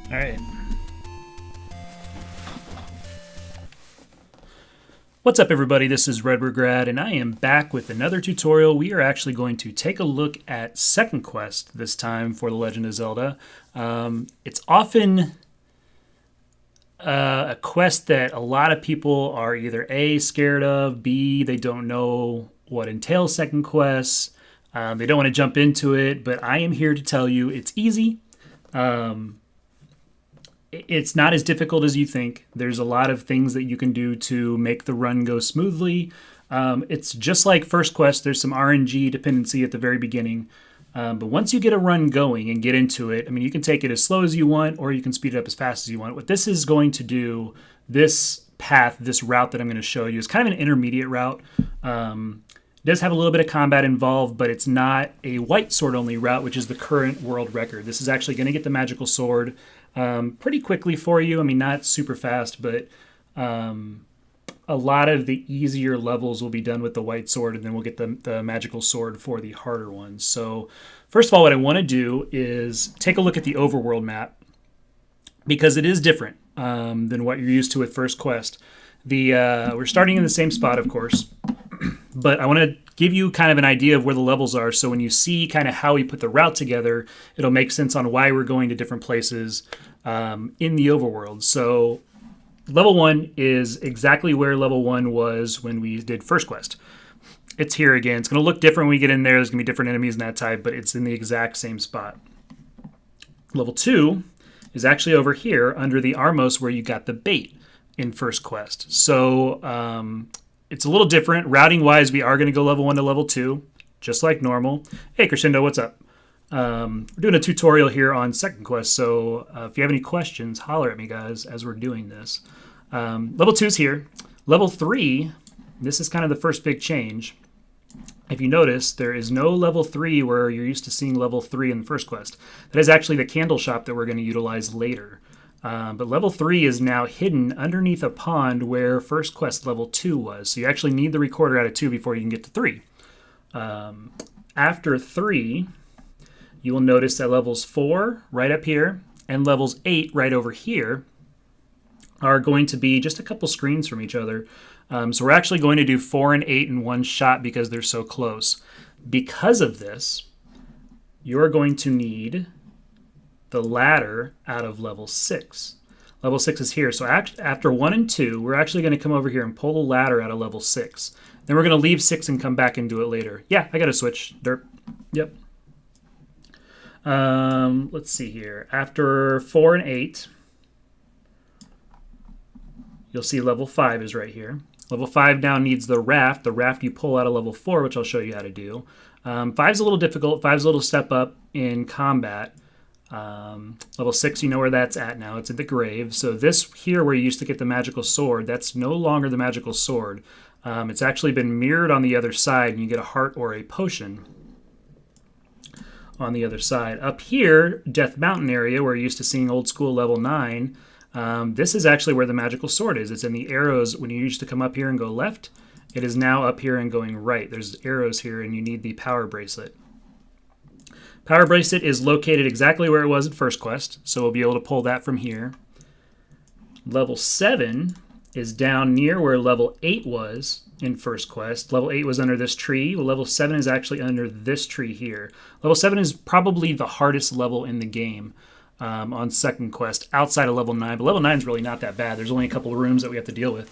All right. What's up, everybody? This is Redward, and I am back with another tutorial. We are actually going to take a look at Second Quest this time for The Legend of Zelda. It's often a quest that a lot of people are either A, scared of, B, they don't know what entails Second Quest. They don't want to jump into it, but I am here to tell you it's easy. It's not as difficult as you think. There's a lot of things that you can do to make the run go smoothly. It's just like First Quest. There's some RNG dependency at the very beginning. But once you get a run going and get into it, I mean, you can take it as slow as you want, or you can speed it up as fast as you want. What this is going to do, this path, this route that I'm going to show you is kind of an intermediate route. It does have a little bit of combat involved, but it's not a white sword only route, which is the current world record. This is actually going to get the magical sword pretty quickly for you. I mean, not super fast, but a lot of the easier levels will be done with the white sword, and then we'll get the magical sword for the harder ones. So first of all, what I want to do is take a look at the overworld map, because it is different than what you're used to with First Quest. We're starting in the same spot, of course, but I want to give you kind of an idea of where the levels are, so when you see kind of how we put the route together, it'll make sense on why we're going to different places in the overworld. So level 1 is exactly where level 1 was when we did First Quest. It's here again. It's going to look different when we get in there. There's going to be different enemies in that type, but it's in the exact same spot. Level 2 is actually over here under the Armos where you got the bait in First Quest. So it's a little different. Routing-wise, we are going to go level 1 to level 2, just like normal. Hey, Crescendo, what's up? We're doing a tutorial here on Second Quest, so if you have any questions, holler at me, guys, as we're doing this. Level 2 is here. Level 3, this is kind of the first big change. If you notice, there is no level 3 where you're used to seeing level 3 in the First Quest. That is actually the candle shop that we're going to utilize later. But level 3 is now hidden underneath a pond where First Quest level 2 was. So you actually need the recorder out of 2 before you can get to 3. After 3, you will notice that levels 4 right up here and levels 8 right over here are going to be just a couple screens from each other. So we're actually going to do 4 and 8 in one shot because they're so close. Because of this, you're going to need the ladder out of level 6. Level 6 is here. So after 1 and 2, we're actually going to come over here and pull the ladder out of level 6. Then we're going to leave 6 and come back and do it later. Yeah, I got to switch. Derp. Yep. Let's see here. After 4 and 8, you'll see level 5 is right here. Level 5 now needs the raft. The raft you pull out of level 4, which I'll show you how to do. 5's a little difficult. 5's a little step up in combat. Level 6, you know where that's at now. It's at the grave. So this here where you used to get the magical sword, that's no longer the magical sword. It's actually been mirrored on the other side, and you get a heart or a potion on the other side. Up here, Death Mountain area, where you're used to seeing old school level 9, this is actually where the magical sword is. It's in the arrows. When you used to come up here and go left, it is now up here and going right. There's arrows here, and you need the power bracelet. Power bracelet is located exactly where it was at First Quest, so we'll be able to pull that from here. Level 7 is down near where level 8 was in First Quest. Level 8 was under this tree. Well, level 7 is actually under this tree here. Level 7 is probably the hardest level in the game on Second Quest, outside of level 9. But level 9 is really not that bad. There's only a couple of rooms that we have to deal with.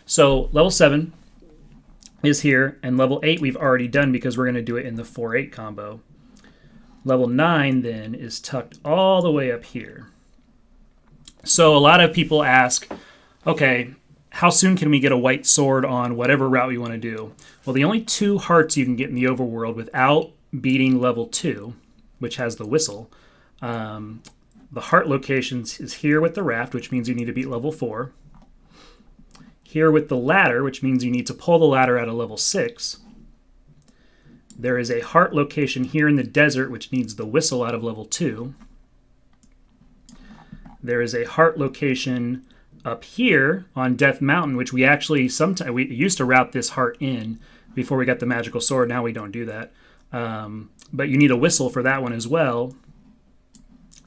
So level 7 is here, and level 8 we've already done because we're going to do it in the 4-8 combo. Level 9 then is tucked all the way up here. So a lot of people ask, okay, how soon can we get a white sword on whatever route we want to do? Well, the only 2 hearts you can get in the overworld without beating level 2, which has the whistle, the heart locations is here with the raft, which means you need to beat level 4. Here with the ladder, which means you need to pull the ladder out of level 6. There is a heart location here in the desert, which needs the whistle out of level 2. There is a heart location up here on Death Mountain, which we actually we used to route this heart in before we got the magical sword. Now we don't do that. But you need a whistle for that one as well.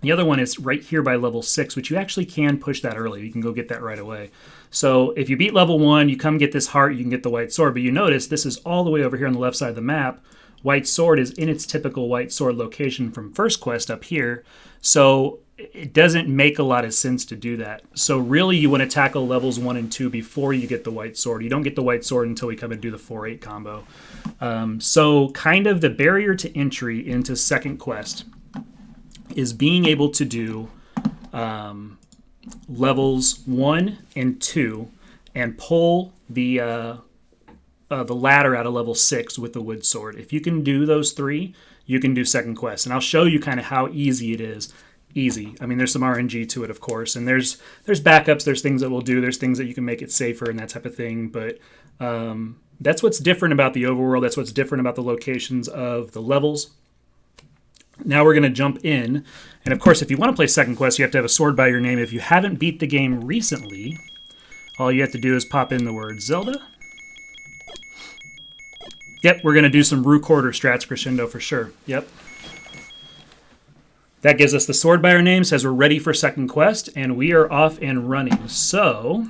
The other one is right here by level 6, which you actually can push that early. You can go get that right away. So if you beat level 1, you come get this heart, you can get the white sword. But you notice this is all the way over here on the left side of the map. White sword is in its typical white sword location from first quest up here. So it doesn't make a lot of sense to do that. So really you want to tackle levels 1 and 2 before you get the white sword. You don't get the white sword until we come and do the 4-8 combo. So kind of the barrier to entry into second quest is being able to do levels 1 and 2 and pull the ladder out of level 6 with the wood sword. If you can do those 3, you can do second quest. And I'll show you kind of how easy it is. Easy. I mean, there's some RNG to it, of course, and there's backups, there's things that we'll do, there's things that you can make it safer and that type of thing, but that's what's different about the overworld. That's what's different about the locations of the levels. Now we're going to jump in, and of course, if you want to play second quest, you have to have a sword by your name. If you haven't beat the game recently, all you have to do is pop in the word Zelda. Yep, we're going to do some Rue Quarter strats crescendo for sure. Yep. That gives us the sword by our name, says we're ready for second quest, and we are off and running. So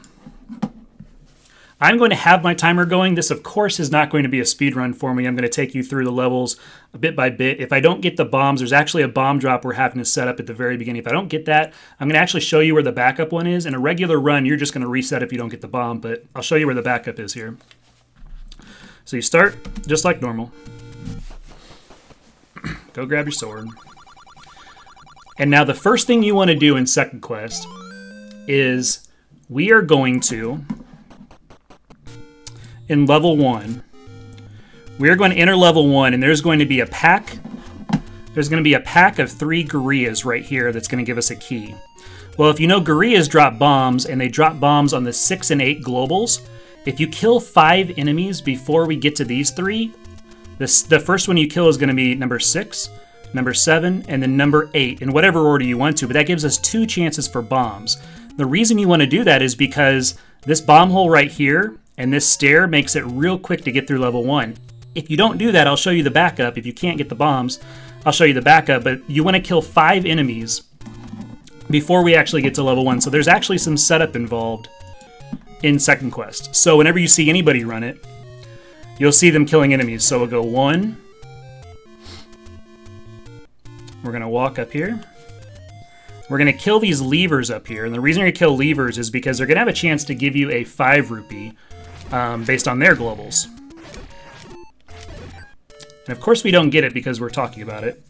I'm going to have my timer going. This, of course, is not going to be a speed run for me. I'm going to take you through the levels bit by bit. If I don't get the bombs, there's actually a bomb drop we're having to set up at the very beginning. If I don't get that, I'm going to actually show you where the backup one is. In a regular run, you're just going to reset if you don't get the bomb, but I'll show you where the backup is here. So you start just like normal. Go grab your sword. And now the first thing you want to do in second quest is we are going to, in level 1, we are going to enter level 1, and there's going to be a pack. There's going to be a pack of 3 Gorillaz right here that's going to give us a key. Well, if you know, Gorillaz drop bombs, and they drop bombs on the 6 and 8 globals. If you kill 5 enemies before we get to these 3, the first one you kill is going to be number 6, number 7, and then number 8, in whatever order you want to, but that gives us 2 chances for bombs. The reason you want to do that is because this bomb hole right here and this stair makes it real quick to get through level 1. If you don't do that, I'll show you the backup. If you can't get the bombs, I'll show you the backup, but you want to kill 5 enemies before we actually get to level 1. So there's actually some setup involved in second quest. So whenever you see anybody run it, you'll see them killing enemies. So we'll go 1. We're going to walk up here. We're going to kill these levers up here. And the reason you're going to kill levers is because they're going to have a chance to give you a 5 rupee based on their globals. And of course we don't get it because we're talking about it.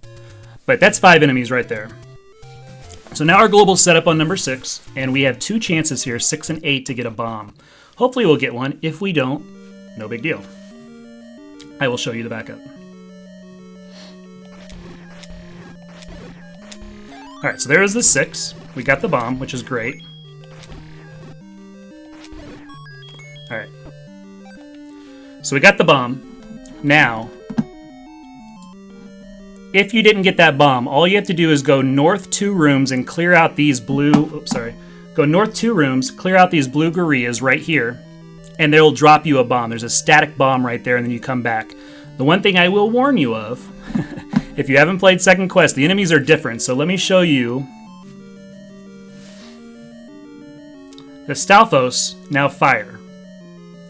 But that's 5 enemies right there. So now our global's set up on number 6. And we have 2 chances here, 6 and 8, to get a bomb. Hopefully we'll get one. If we don't, no big deal. I will show you the backup. Alright, so there is the 6. We got the bomb, which is great. Alright. So we got the bomb. Now, if you didn't get that bomb, all you have to do is go north 2 rooms and clear out these blue... Oops, sorry. Go north 2 rooms, clear out these blue Gorillaz right here, and they'll drop you a bomb. There's a static bomb right there, and then you come back. The one thing I will warn you of... If you haven't played second quest, the enemies are different, so let me show you. The Stalfos now fire.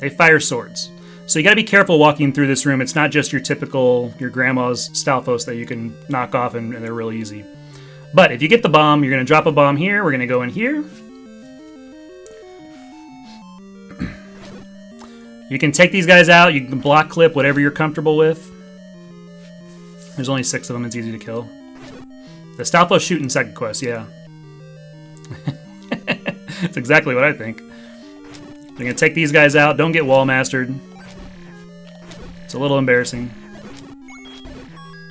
They fire swords. So you gotta be careful walking through this room. It's not just your typical, your grandma's Stalfos that you can knock off and they're really easy. But if you get the bomb, you're gonna drop a bomb here. We're gonna go in here. You can take these guys out. You can block clip, whatever you're comfortable with. There's only 6 of them. It's easy to kill. The Stalfos shoot in second quest, yeah. That's exactly what I think. We're going to take these guys out. Don't get wall mastered. It's a little embarrassing.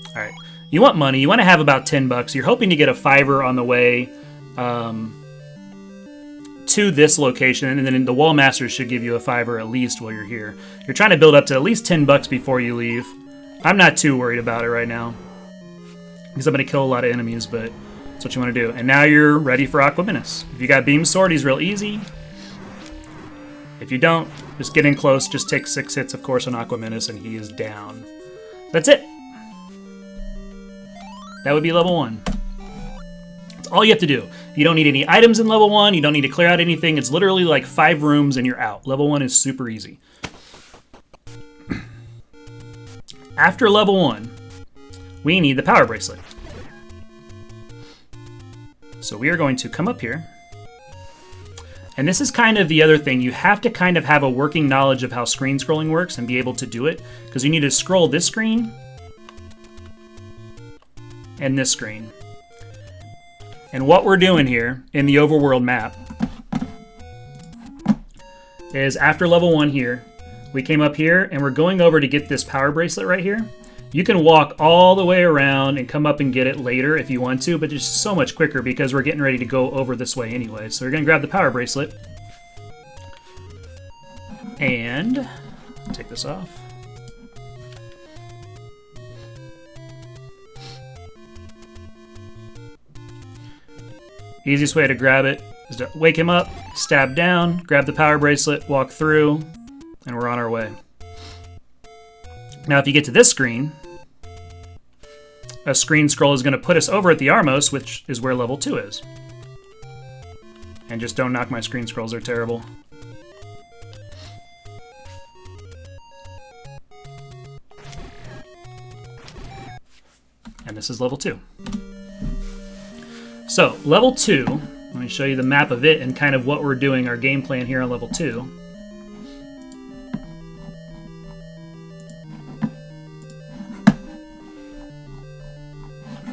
Alright. You want money. You want to have about 10 bucks. You're hoping to get a $5 on the way to this location, and then the wall masters should give you a $5 at least while you're here. You're trying to build up to at least 10 bucks before you leave. I'm not too worried about it right now because I'm going to kill a lot of enemies, but that's what you want to do. And now you're ready for Aquaminus. If you got Beam Sword, he's real easy. If you don't, just get in close. Just take 6 hits, of course, on Aquaminus, and he is down. That's it. That would be level 1. That's all you have to do. You don't need any items in level 1. You don't need to clear out anything. It's literally like 5 rooms and you're out. Level 1 is super easy. After level 1, we need the power bracelet. So we are going to come up here. And this is kind of the other thing. You have to kind of have a working knowledge of how screen scrolling works and be able to do it. Because you need to scroll this screen and this screen. And what we're doing here in the overworld map is after level 1 here, we came up here and we're going over to get this power bracelet right here. You can walk all the way around and come up and get it later if you want to, but it's so much quicker because we're getting ready to go over this way anyway. So we're going to grab the power bracelet and take this off. Easiest way to grab it is to wake him up, stab down, grab the power bracelet, walk through, and we're on our way. Now, if you get to this screen, a screen scroll is going to put us over at the Armos, which is where level 2 is. And just don't knock my screen scrolls, they're terrible. And this is level 2. So, level 2, let me show you the map of it and kind of what we're doing, our game plan here on level 2.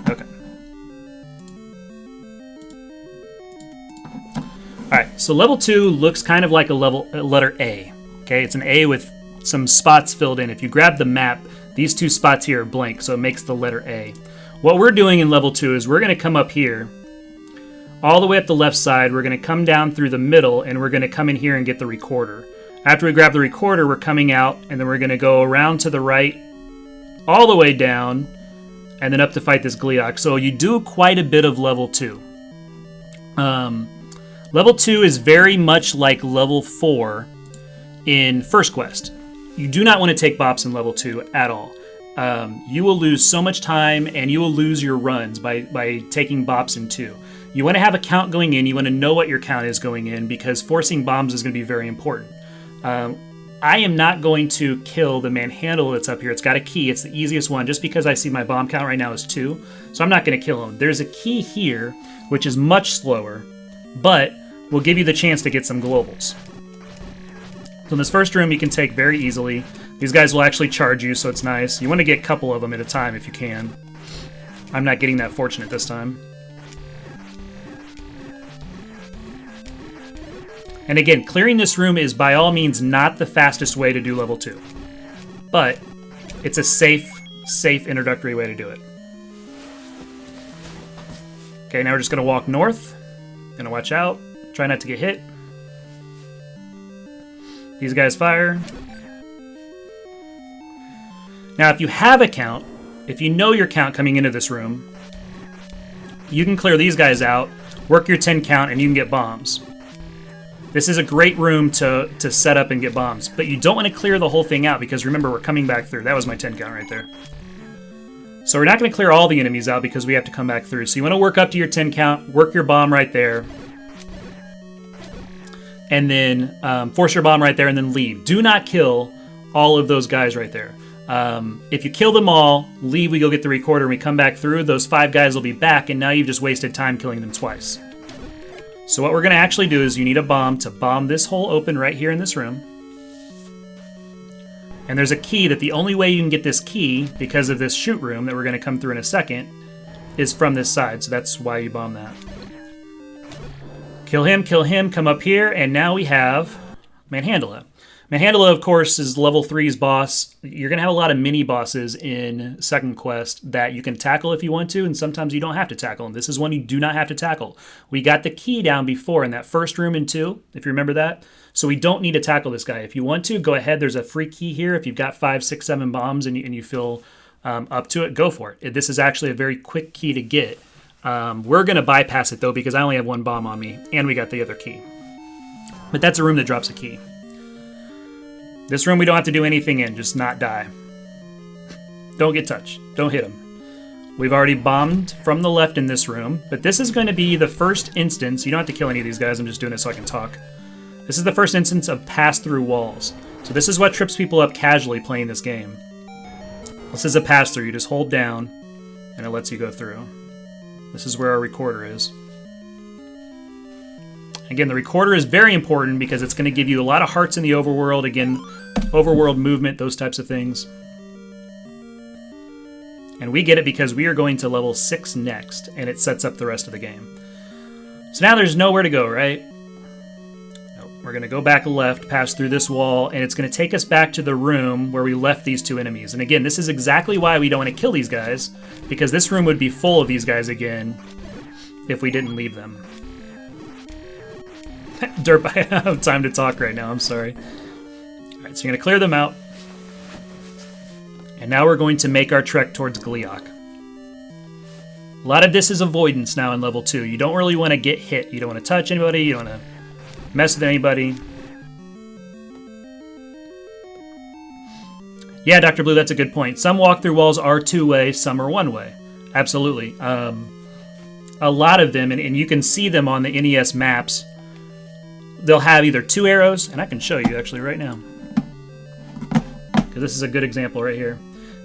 Okay. Alright, so level 2 looks kind of like a letter A. Okay, it's an A with some spots filled in. If you grab the map, these 2 spots here are blank, so it makes the letter A. What we're doing in level 2 is we're going to come up here, all the way up the left side, we're going to come down through the middle, and we're going to come in here and get the recorder. After we grab the recorder, we're coming out, and then we're going to go around to the right, all the way down, and then up to fight this Gleeok. So you do quite a bit of level 2. Level 2 is very much like level 4 in First Quest. You do not want to take bops in level 2 at all. You will lose so much time, and you will lose your runs by taking bops in 2. You want to have a count going in. You want to know what your count is going in because forcing bombs is going to be very important. I am not going to kill the manhandle that's up here. It's got a key. It's the easiest one just because I see my bomb count right now is 2. So I'm not going to kill him. There's a key here, which is much slower, but will give you the chance to get some globals. So in this first room, you can take very easily. These guys will actually charge you, so it's nice. You want to get a couple of them at a time if you can. I'm not getting that fortunate this time. And again, clearing this room is by all means not the fastest way to do level 2. But it's a safe introductory way to do it. Okay, now we're just going to walk north. Gonna watch out. Try not to get hit. These guys fire. Now, if you have a count, if you know your count coming into this room, you can clear these guys out, work your 10 count, and you can get bombs. This is a great room to set up and get bombs, but you don't want to clear the whole thing out because remember, we're coming back through. That was my 10 count right there. So we're not going to clear all the enemies out because we have to come back through. So you want to work up to your 10 count, work your bomb right there, and then force your bomb right there and then leave. Do not kill all of those guys right there. If you kill them all, leave, we go get the recorder, and we come back through, those 5 guys will be back, and now you've just wasted time killing them twice. So what we're going to actually do is you need a bomb to bomb this hole open right here in this room. And there's a key that the only way you can get this key, because of this shoot room that we're going to come through in a second, is from this side, so that's why you bomb that. Kill him, come up here, and now we have Manhandla. Manhandla, of course, is level 3's boss. You're going to have a lot of mini-bosses in Second Quest that you can tackle if you want to, and sometimes you don't have to tackle them. This is one you do not have to tackle. We got the key down before in that first room in 2, if you remember that. So we don't need to tackle this guy. If you want to, go ahead. There's a free key here. If you've got 5, 6, 7 bombs and you feel up to it, go for it. This is actually a very quick key to get. We're going to bypass it, though, because I only have 1 bomb on me, and we got the other key. But that's a room that drops a key. This room we don't have to do anything in, just not die. Don't get touched. Don't hit him. We've already bombed from the left in this room, but this is going to be the first instance. You don't have to kill any of these guys. I'm just doing it so I can talk. This is the first instance of pass-through walls. So this is what trips people up casually playing this game. This is a pass-through. You just hold down, and it lets you go through. This is where our recorder is. Again, the recorder is very important because it's going to give you a lot of hearts in the overworld. Again, overworld movement, those types of things. And we get it because we are going to level 6 next, and it sets up the rest of the game. So now there's nowhere to go, right? Nope. We're going to go back left, pass through this wall, and it's going to take us back to the room where we left these 2 enemies. And again, this is exactly why we don't want to kill these guys, because this room would be full of these guys again if we didn't leave them. Derp, I don't have time to talk right now, I'm sorry. Alright, so you're going to clear them out. And now we're going to make our trek towards Gliok. A lot of this is avoidance now in level 2. You don't really want to get hit. You don't want to touch anybody. You don't want to mess with anybody. Yeah, Dr. Blue, that's a good point. Some walkthrough walls are 2-way, some are 1-way. Absolutely. A lot of them, and you can see them on the NES maps, they'll have either 2 arrows, and I can show you actually right now, because this is a good example right here.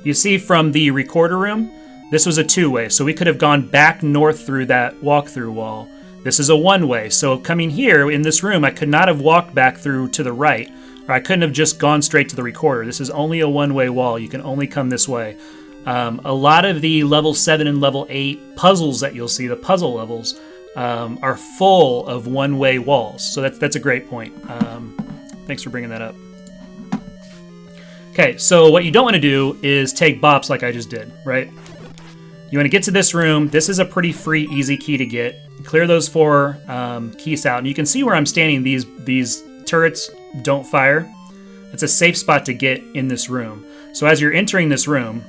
You see from the recorder room, this was a 2-way, so we could have gone back north through that walkthrough wall. This is a 1-way, so coming here in this room, I could not have walked back through to the right, or I couldn't have just gone straight to the recorder. This is only a 1-way wall. You can only come this way. A lot of the level 7 and level 8 puzzles that you'll see, the puzzle levels, are full of 1-way walls. So that's a great point. Thanks for bringing that up. Okay, so what you don't want to do is take bops like I just did, right? You want to get to this room. This is a pretty free, easy key to get. Clear those 4 keys out, and you can see where I'm standing. These turrets don't fire. It's a safe spot to get in this room. So as you're entering this room,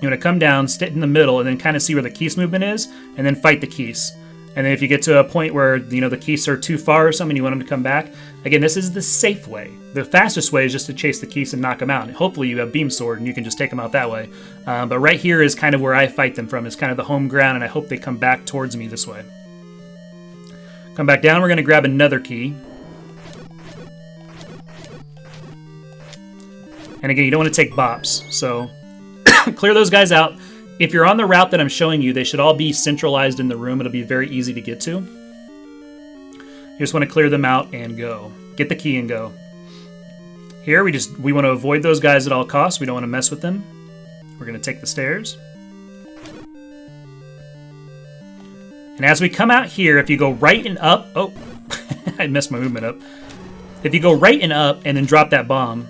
you want to come down, sit in the middle, and then kind of see where the keys movement is, and then fight the keys. And then if you get to a point where, you know, the keys are too far or something, you want them to come back. Again, this is the safe way. The fastest way is just to chase the keys and knock them out. And hopefully you have Beam Sword and you can just take them out that way. But right here is kind of where I fight them from. It's kind of the home ground, and I hope they come back towards me this way. Come back down, we're going to grab another key. And again, you don't want to take bops, so clear those guys out. If you're on the route that I'm showing you, they should all be centralized in the room. It'll be very easy to get to. You just want to clear them out and go. Get the key and go. Here, we want to avoid those guys at all costs. We don't want to mess with them. We're going to take the stairs. And as we come out here, if you go right and up... Oh, I messed my movement up. If you go right and up and then drop that bomb,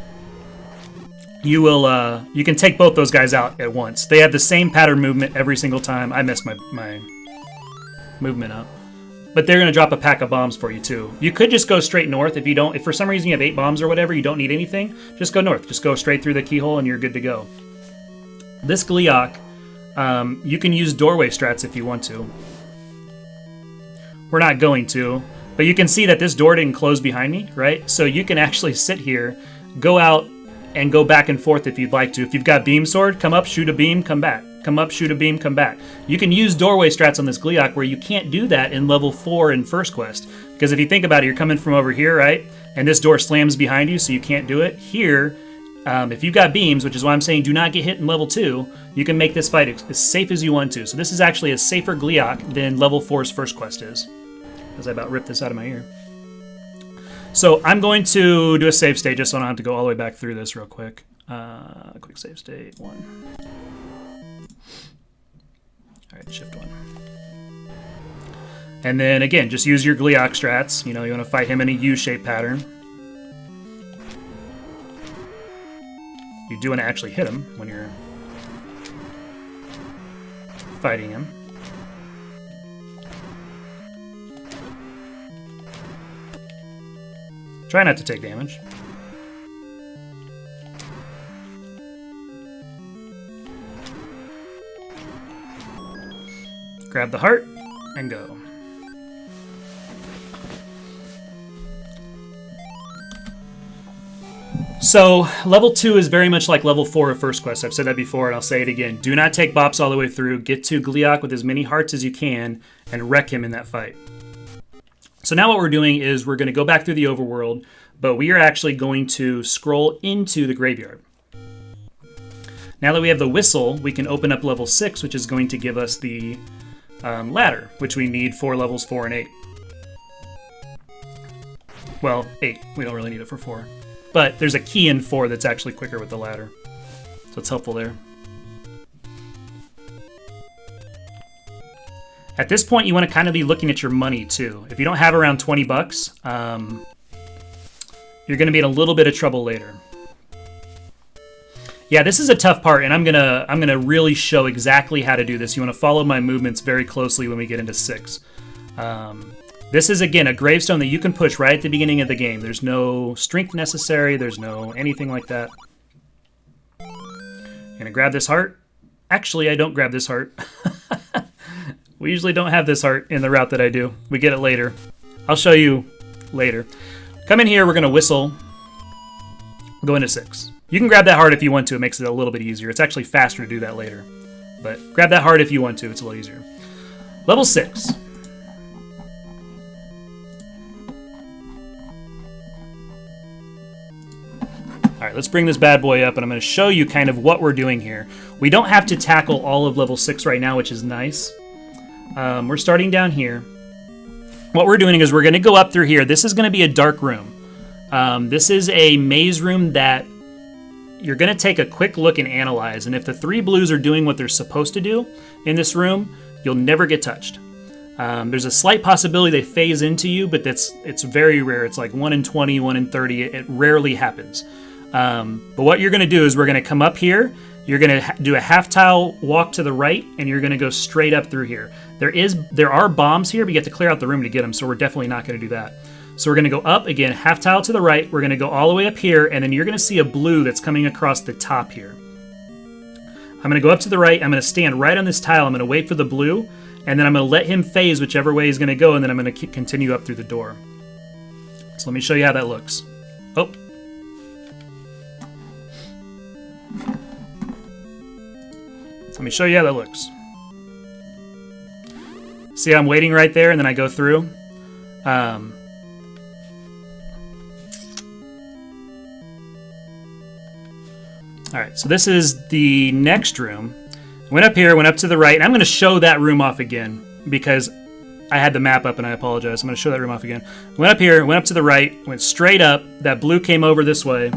you will you can take both those guys out at once. They have the same pattern movement every single time. I messed my movement up. But they're going to drop a pack of bombs for you too. You could just go straight north if you don't. If for some reason you have 8 bombs or whatever, you don't need anything, just go north. Just go straight through the keyhole and you're good to go. This Gliok, you can use doorway strats if you want to. We're not going to, but you can see that this door didn't close behind me, right? So you can actually sit here, go out, and go back and forth if you'd like to. If you've got Beam Sword, come up, shoot a beam, come back. Come up, shoot a beam, come back. You can use doorway strats on this Gliok where you can't do that in level 4 in First Quest. Because if you think about it, you're coming from over here, right? And this door slams behind you, so you can't do it. Here, if you've got beams, which is why I'm saying do not get hit in level 2, you can make this fight as safe as you want to. So this is actually a safer Gliok than level 4's First Quest is. As I about ripped this out of my ear. So I'm going to do a save state just so I don't have to go all the way back through this real quick. Quick save state 1. All right, shift 1. And then again, just use your Gliok strats. You know, you want to fight him in a U-shaped pattern. You do want to actually hit him when you're fighting him. Try not to take damage. Grab the heart and go. So level 2 is very much like level 4 of First Quest. I've said that before and I'll say it again. Do not take Bops all the way through. Get to Gleeok with as many hearts as you can and wreck him in that fight. So now what we're doing is we're going to go back through the overworld, but we are actually going to scroll into the graveyard. Now that we have the whistle, we can open up level 6, which is going to give us the ladder, which we need for levels 4 and 8. Well, 8. We don't really need it for 4. But there's a key in 4 that's actually quicker with the ladder. So it's helpful there. At this point, you want to kind of be looking at your money, too. If you don't have around 20 bucks, you're going to be in a little bit of trouble later. Yeah, this is a tough part, and I'm gonna really show exactly how to do this. You want to follow my movements very closely when we get into 6. This is, again, a gravestone that you can push right at the beginning of the game. There's no strength necessary. There's no anything like that. Gonna grab this heart. Actually, I don't grab this heart. We usually don't have this heart in the route that I do. We get it later. I'll show you later. Come in here. We're going to whistle. Go into 6. You can grab that heart if you want to. It makes it a little bit easier. It's actually faster to do that later. But grab that heart if you want to. It's a little easier. Level 6. All right, let's bring this bad boy up, and I'm going to show you kind of what we're doing here. We don't have to tackle all of level 6 right now, which is nice. We're starting down here. What we're doing is we're going to go up through here. This is going to be a dark room. This is a maze room that you're going to take a quick look and analyze. And if the 3 blues are doing what they're supposed to do in this room, you'll never get touched. There's a slight possibility they phase into you, but it's very rare. It's like 1 in 20, 1 in 30. It rarely happens. But what you're going to do is we're going to come up here. You're going to do a half tile walk to the right, and you're going to go straight up through here. There are bombs here, but you have to clear out the room to get them, so we're definitely not going to do that. So we're going to go up, again, half tile to the right. We're going to go all the way up here, and then you're going to see a blue that's coming across the top here. I'm going to go up to the right. I'm going to stand right on this tile. I'm going to wait for the blue, and then I'm going to let him phase whichever way he's going to go, and then I'm going to continue up through the door. So let me show you how that looks. Oh. Let me show you how that looks. See, I'm waiting right there, and then I go through. All right, so this is the next room. Went up here, went up to the right, and I'm going to show that room off again because I had the map up, and I apologize. I'm going to show that room off again. Went up here, went up to the right, went straight up. That blue came over this way.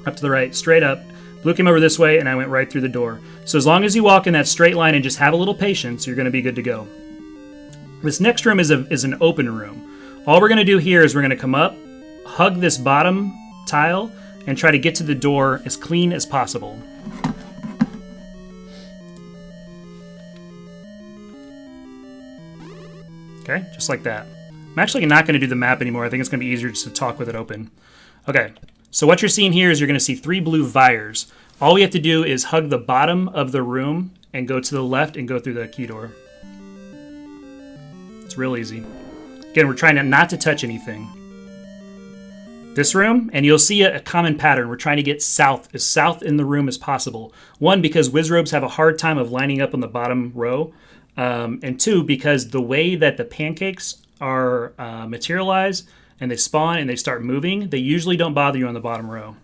Up to the right, straight up. Blue came over this way, and I went right through the door. So as long as you walk in that straight line and just have a little patience, you're going to be good to go. This next room is an open room. All we're going to do here is we're going to come up, hug this bottom tile, and try to get to the door as clean as possible. Okay, just like that. I'm actually not going to do the map anymore. I think it's going to be easier just to talk with it open. Okay, so what you're seeing here is you're going to see 3 blue vires. All we have to do is hug the bottom of the room and go to the left and go through the key door. It's real easy. Again, we're trying not to touch anything. This room, and you'll see a common pattern. We're trying to get as south in the room as possible. 1, because wizrobes have a hard time of lining up on the bottom row. And 2, because the way that the pancakes are materialized and they spawn and they start moving, they usually don't bother you on the bottom row.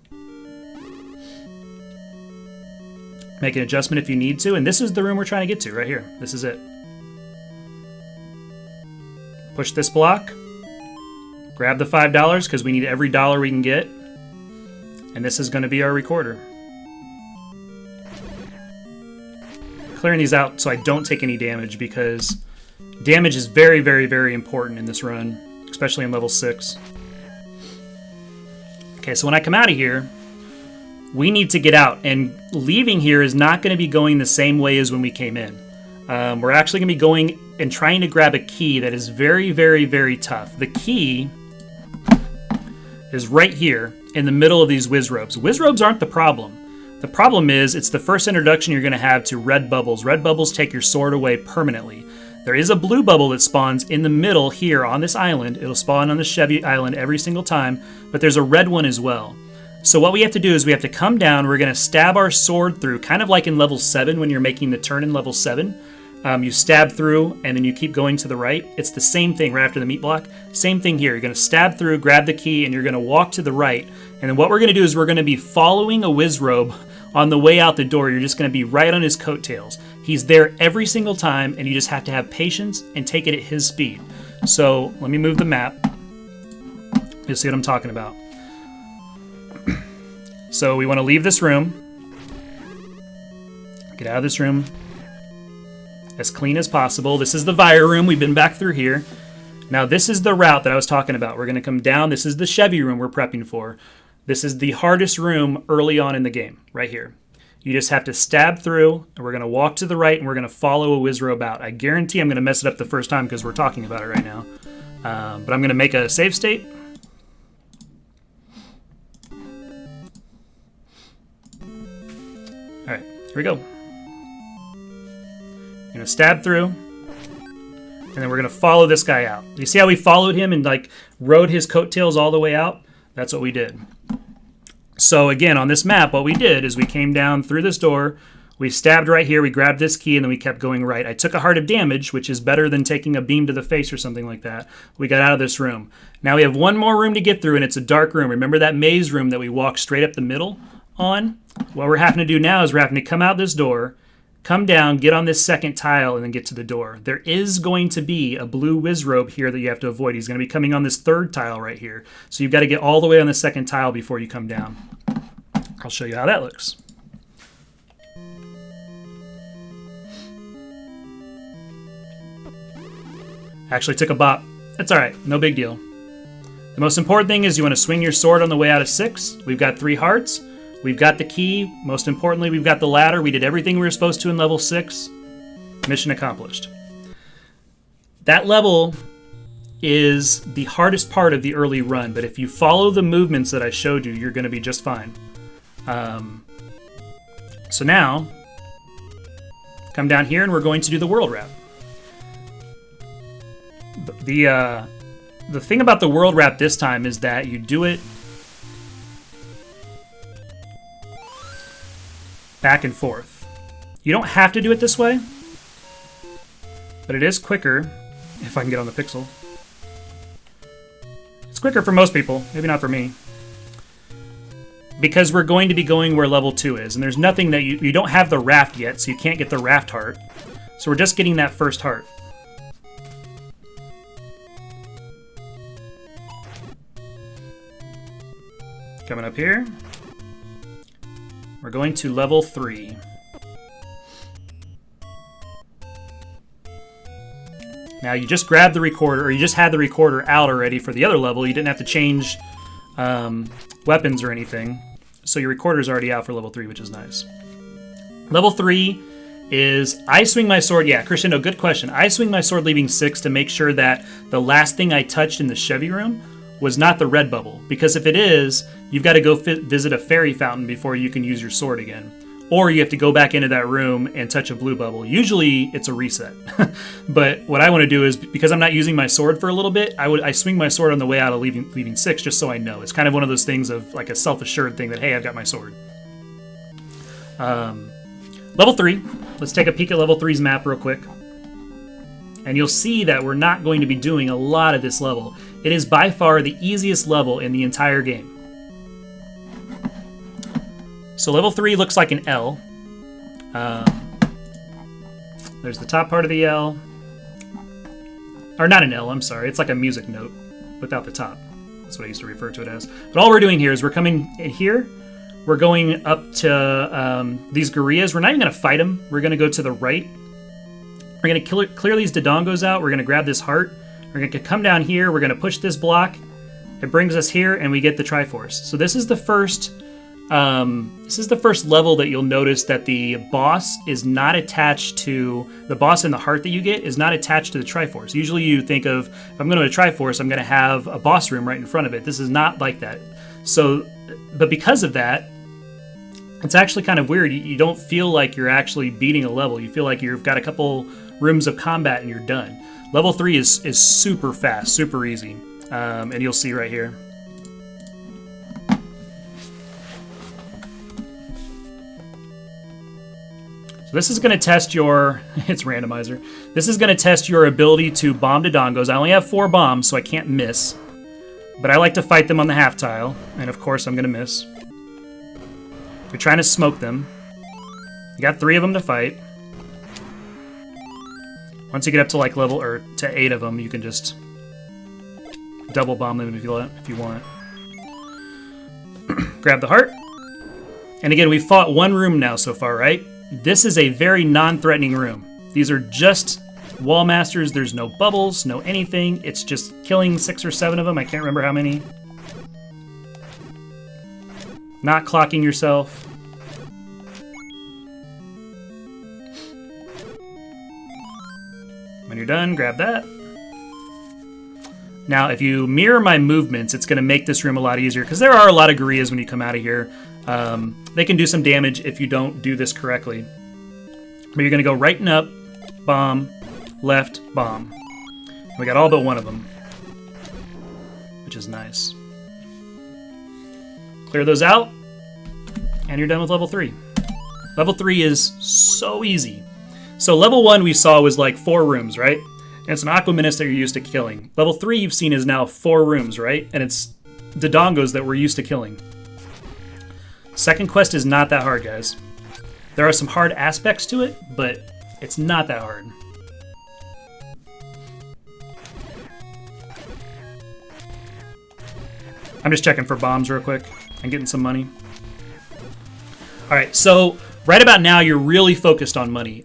Make an adjustment if you need to, and this is the room we're trying to get to right here. This is it. Push this block. Grab the $5 because we need every dollar we can get. And this is going to be our recorder. Clearing these out so I don't take any damage because damage is very, very, very important in this run, especially in level 6. Okay, so when I come out of here, we need to get out, and leaving here is not going to be going the same way as when we came in. We're actually going to be going and trying to grab a key that is very, very, very tough. The key is right here in the middle of these wizrobes. Wizrobes aren't the problem. The problem is it's the first introduction you're going to have to red bubbles. Red bubbles take your sword away permanently. There is a blue bubble that spawns in the middle here on this island. It'll spawn on the Chevy Island every single time, but there's a red one as well. So what we have to do is we have to come down. We're going to stab our sword through, kind of like in level 7 when you're making the turn in level 7. You stab through, and then you keep going to the right. It's the same thing right after the meat block. Same thing here. You're going to stab through, grab the key, and you're going to walk to the right. And then what we're going to do is we're going to be following a Wizrobe on the way out the door. You're just going to be right on his coattails. He's there every single time, and you just have to have patience and take it at his speed. So let me move the map. You'll see what I'm talking about. So we want to leave this room. Get out of this room as clean as possible. This is the Vire room. We've been back through here. Now this is the route that I was talking about. We're going to come down. This is the Chevy room we're prepping for. This is the hardest room early on in the game, right here. You just have to stab through, and we're going to walk to the right, and we're going to follow a Wizrobe out. I guarantee I'm going to mess it up the first time because we're talking about it right now. But I'm going to make a save state. All right, here we go. You're going to stab through, and then we're going to follow this guy out. You see how we followed him and like rode his coattails all the way out? That's what we did. So again, on this map, what we did is we came down through this door, we stabbed right here, we grabbed this key, and then we kept going right. I took a heart of damage, which is better than taking a beam to the face or something like that. We got out of this room. Now we have one more room to get through, and it's a dark room. Remember that maze room that we walked straight up the middle on? What we're having to do now is we're having to come out this door, come down, get on this second tile, and then get to the door. There is going to be a blue Wizrobe here that you have to avoid. He's going to be coming on this third tile right here. So you've got to get all the way on the second tile before you come down. I'll show you how that looks. Actually took a bop. That's all right. No big deal. The most important thing is you want to swing your sword on the way out of 6. We've got 3 hearts. We've got the key. Most importantly, we've got the ladder. We did everything we were supposed to in level 6. Mission accomplished. That level is the hardest part of the early run, but if you follow the movements that I showed you, you're going to be just fine. So now, come down here and we're going to do the world wrap. The thing about the world wrap this time is that you do it back and forth. You don't have to do it this way, but it is quicker if I can get on the pixel. It's quicker for most people, maybe not for me. Because we're going to be going where level 2 is, and there's nothing that you don't have the raft yet, so you can't get the raft heart. So we're just getting that first heart. Coming up here, we're going to level 3. Now you just grabbed the recorder, or you just had the recorder out already for the other level. You didn't have to change weapons or anything. So your recorder's already out for level 3, which is nice. Level 3 is I swing my sword. Yeah, Christian, no, good question. I swing my sword leaving 6 to make sure that the last thing I touched in the Chevy room was not the red bubble. Because if it is, you've got to go visit a fairy fountain before you can use your sword again. Or you have to go back into that room and touch a blue bubble. Usually it's a reset. But what I want to do is, because I'm not using my sword for a little bit, I swing my sword on the way out of leaving 6 just so I know. It's kind of one of those things of like a self-assured thing that, hey, I've got my sword. Level 3. Let's take a peek at level 3's map real quick. And you'll see that we're not going to be doing a lot of this level. It is by far the easiest level in the entire game. So level 3 looks like an L. There's the top part of the L. Or not an L, I'm sorry. It's like a music note without the top. That's what I used to refer to it as. But all we're doing here is we're coming in here. We're going up to these gorillas. We're not even going to fight them. We're going to go to the right. We're going to clear these Dodongos out. We're going to grab this heart. We're going to come down here. We're going to push this block. It brings us here, and we get the Triforce. So this is the first... this is the first level that you'll notice that the boss is not attached to... The boss in the heart that you get is not attached to the Triforce. Usually you think of, if I'm going to a Triforce, I'm going to have a boss room right in front of it. This is not like that. So, but because of that, it's actually kind of weird. You don't feel like you're actually beating a level. You feel like you've got a couple rooms of combat and you're done. Level 3 is super fast, super easy. And you'll see right here. So this is going to test your, it's randomizer. This is going to test your ability to bomb Dodongos. I only have 4 bombs, so I can't miss. But I like to fight them on the half tile, and of course I'm going to miss. You're trying to smoke them. You got 3 of them to fight. Once you get up to like level, or to 8 of them, you can just double bomb them if you want. Grab the heart. And again, we've fought 1 room now so far, right? This is a very non-threatening room. These are just wall masters. There's no bubbles, no anything. It's just killing 6 or 7 of them. I can't remember how many. Not clocking yourself. When you're done, grab that. Now, if you mirror my movements, it's going to make this room a lot easier, because there are a lot of Gurias when you come out of here. They can do some damage if you don't do this correctly. But you're going to go right and up, bomb, left, bomb. We got all but 1 of them, which is nice. Clear those out, and you're done with level 3. Level 3 is so easy. So level 1 we saw was like 4 rooms, right? And it's an Aquaminus that you're used to killing. Level 3 you've seen is now 4 rooms, right? And it's Dodongos that we're used to killing. Second quest is not that hard, guys. There are some hard aspects to it, but it's not that hard. I'm just checking for bombs real quick and getting some money. Alright, so right about now you're really focused on money.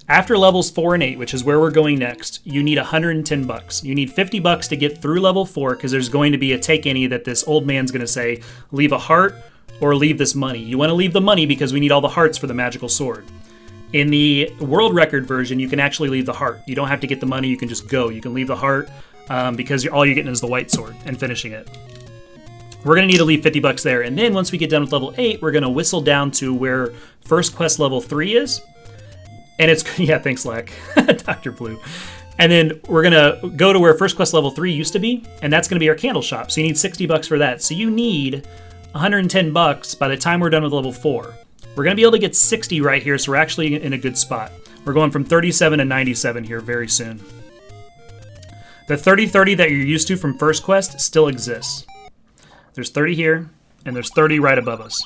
After levels 4 and 8, which is where we're going next, you need 110 bucks. You need 50 bucks to get through level 4, because there's going to be a take any that this old man's going to say, leave a heart or leave this money. You want to leave the money because we need all the hearts for the magical sword. In the world record version, you can actually leave the heart. You don't have to get the money, you can just go. You can leave the heart because all you're getting is the white sword and finishing it. We're going to need to leave 50 bucks there, and then once we get done with level 8, we're going to whistle down to where first quest level 3 is. And it's, yeah, thanks, Lack. Dr. Blue. And then we're going to go to where first quest level 3 used to be, and that's going to be our candle shop. So you need 60 bucks for that. So you need 110 bucks by the time we're done with level 4. We're going to be able to get 60 right here, so we're actually in a good spot. We're going from 37 to 97 here very soon. The 30-30 that you're used to from first quest still exists. There's 30 here, and there's 30 right above us.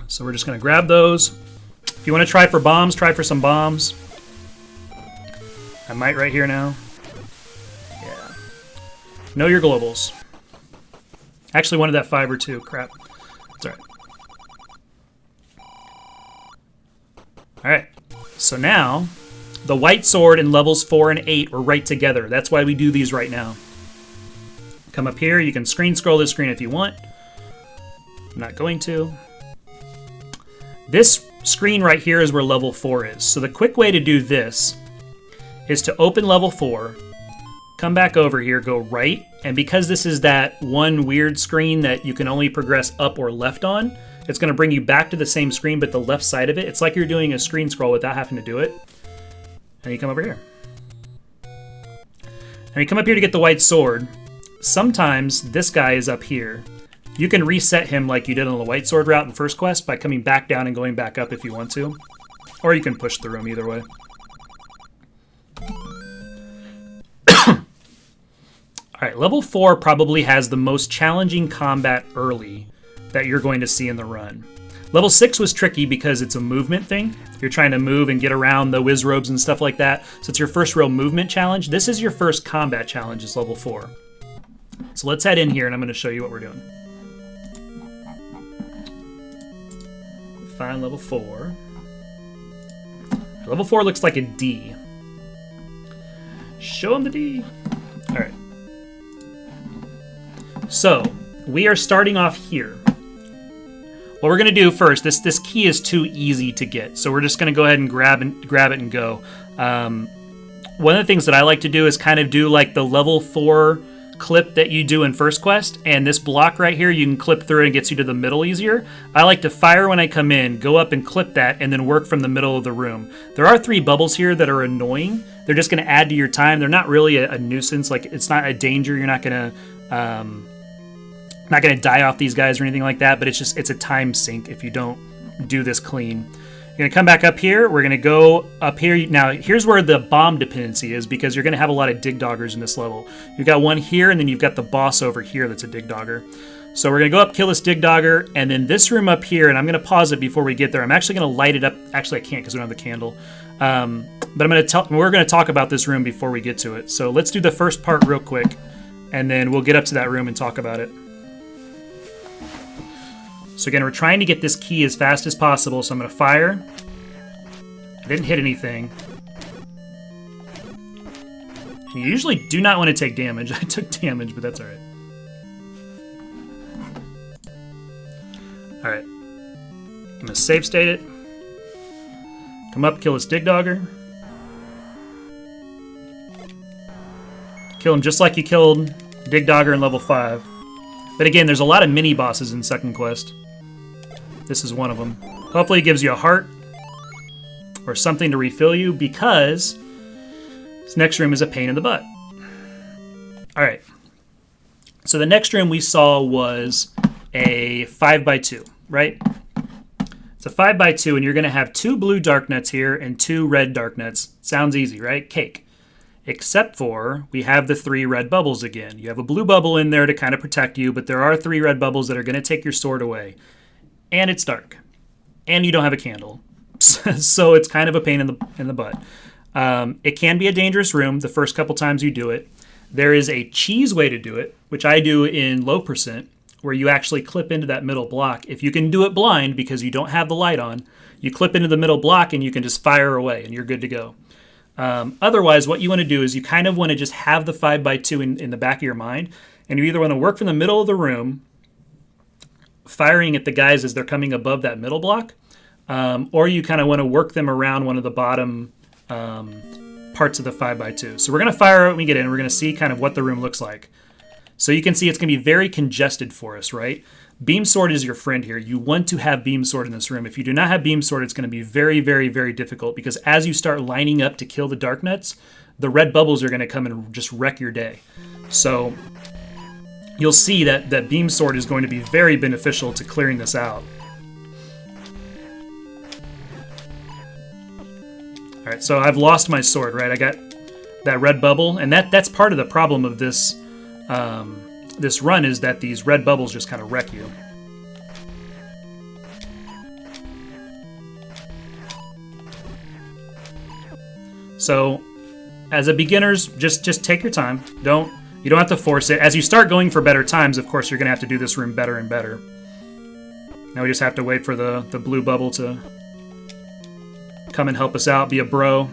So we're just going to grab those. If you want to try for bombs, try for some bombs. I might right here now. Yeah. Know your globals. Actually wanted that 5 or 2. Crap. It's alright. Alright. So now, the white sword in levels 4 and 8 are right together. That's why we do these right now. Come up here. You can screen scroll this screen if you want. I'm not going to. This screen right here is where level 4 is. So the quick way to do this is to open level 4, come back over here, go right, and because this is that one weird screen that you can only progress up or left on, it's going to bring you back to the same screen, but the left side of it, it's like you're doing a screen scroll without having to do it. And you come over here. And you come up here to get the white sword. Sometimes this guy is up here. You can reset him like you did on the white sword route in first quest by coming back down and going back up if you want to. Or you can push through him either way. Alright, level 4 probably has the most challenging combat early that you're going to see in the run. Level 6 was tricky because it's a movement thing. You're trying to move and get around the whiz robes and stuff like that. So it's your first real movement challenge. This is your first combat challenge, is level 4. So let's head in here and I'm going to show you what we're doing. Find level 4. Level 4 looks like a D. Show him the D. Alright. So, we are starting off here. What we're going to do first, this key is too easy to get, so we're just going to go ahead and grab it and go. One of the things that I like to do is kind of do like the level 4 clip that you do in first quest, and this block right here you can clip through and it gets you to the middle easier. I like to fire when I come in, go up and clip that, and then work from the middle of the room. There are 3 bubbles here that are annoying. They're just going to add to your time. They're not really a nuisance. Like, it's not a danger. You're not going to Not going to die off these guys or anything like that, but it's a time sink if you don't do this clean. You're going to come back up here. We're going to go up here. Now, here's where the bomb dependency is, because you're going to have a lot of dig doggers in this level. You've got one here, and then you've got the boss over here that's a dig dogger. So we're going to go up, kill this dig dogger, and then this room up here, and I'm going to pause it before we get there. I'm actually going to light it up. Actually, I can't because we don't have the candle. But we're going to talk about this room before we get to it. So let's do the first part real quick, and then we'll get up to that room and talk about it. So again, we're trying to get this key as fast as possible, so I'm going to fire. I didn't hit anything. And you usually do not want to take damage. I took damage, but that's alright. Alright. I'm going to save state it. Come up, kill this dig dogger. Kill him just like you killed dig dogger in level 5. But again, there's a lot of mini bosses in second quest. This is one of them. Hopefully it gives you a heart or something to refill you, because this next room is a pain in the butt. Alright. So the next room we saw was a 5x2, right? It's a 5x2, and you're going to have 2 blue dark nuts here and 2 red dark nuts. Sounds easy, right? Cake. Except for we have the 3 red bubbles again. You have a blue bubble in there to kind of protect you, but there are 3 red bubbles that are going to take your sword away. And it's dark. And you don't have a candle. So it's kind of a pain in the butt. It can be a dangerous room the first couple times you do it. There is a cheese way to do it, which I do in low percent, where you actually clip into that middle block. If you can do it blind because you don't have the light on, you clip into the middle block and you can just fire away and you're good to go. Otherwise, what you want to do is you kind of want to just have the 5x2 in the back of your mind, and you either want to work from the middle of the room, firing at the guys as they're coming above that middle block, or you kind of want to work them around one of the bottom parts of the 5x2. So we're going to fire when we get in. We're going to see kind of what the room looks like. So you can see it's going to be very congested for us, right? Beam Sword is your friend here. You want to have Beam Sword in this room. If you do not have Beam Sword, it's going to be very, very, very difficult, because as you start lining up to kill the Dark Nuts, the red bubbles are going to come and just wreck your day. So you'll see that Beam Sword is going to be very beneficial to clearing this out. Alright, so I've lost my sword, right? I got that red bubble, and that's part of the problem of this this run, is that these red bubbles just kind of wreck you. So, as a beginners, just take your time. You don't have to force it. As you start going for better times, of course, you're going to have to do this room better and better. Now we just have to wait for the blue bubble to come and help us out, be a bro.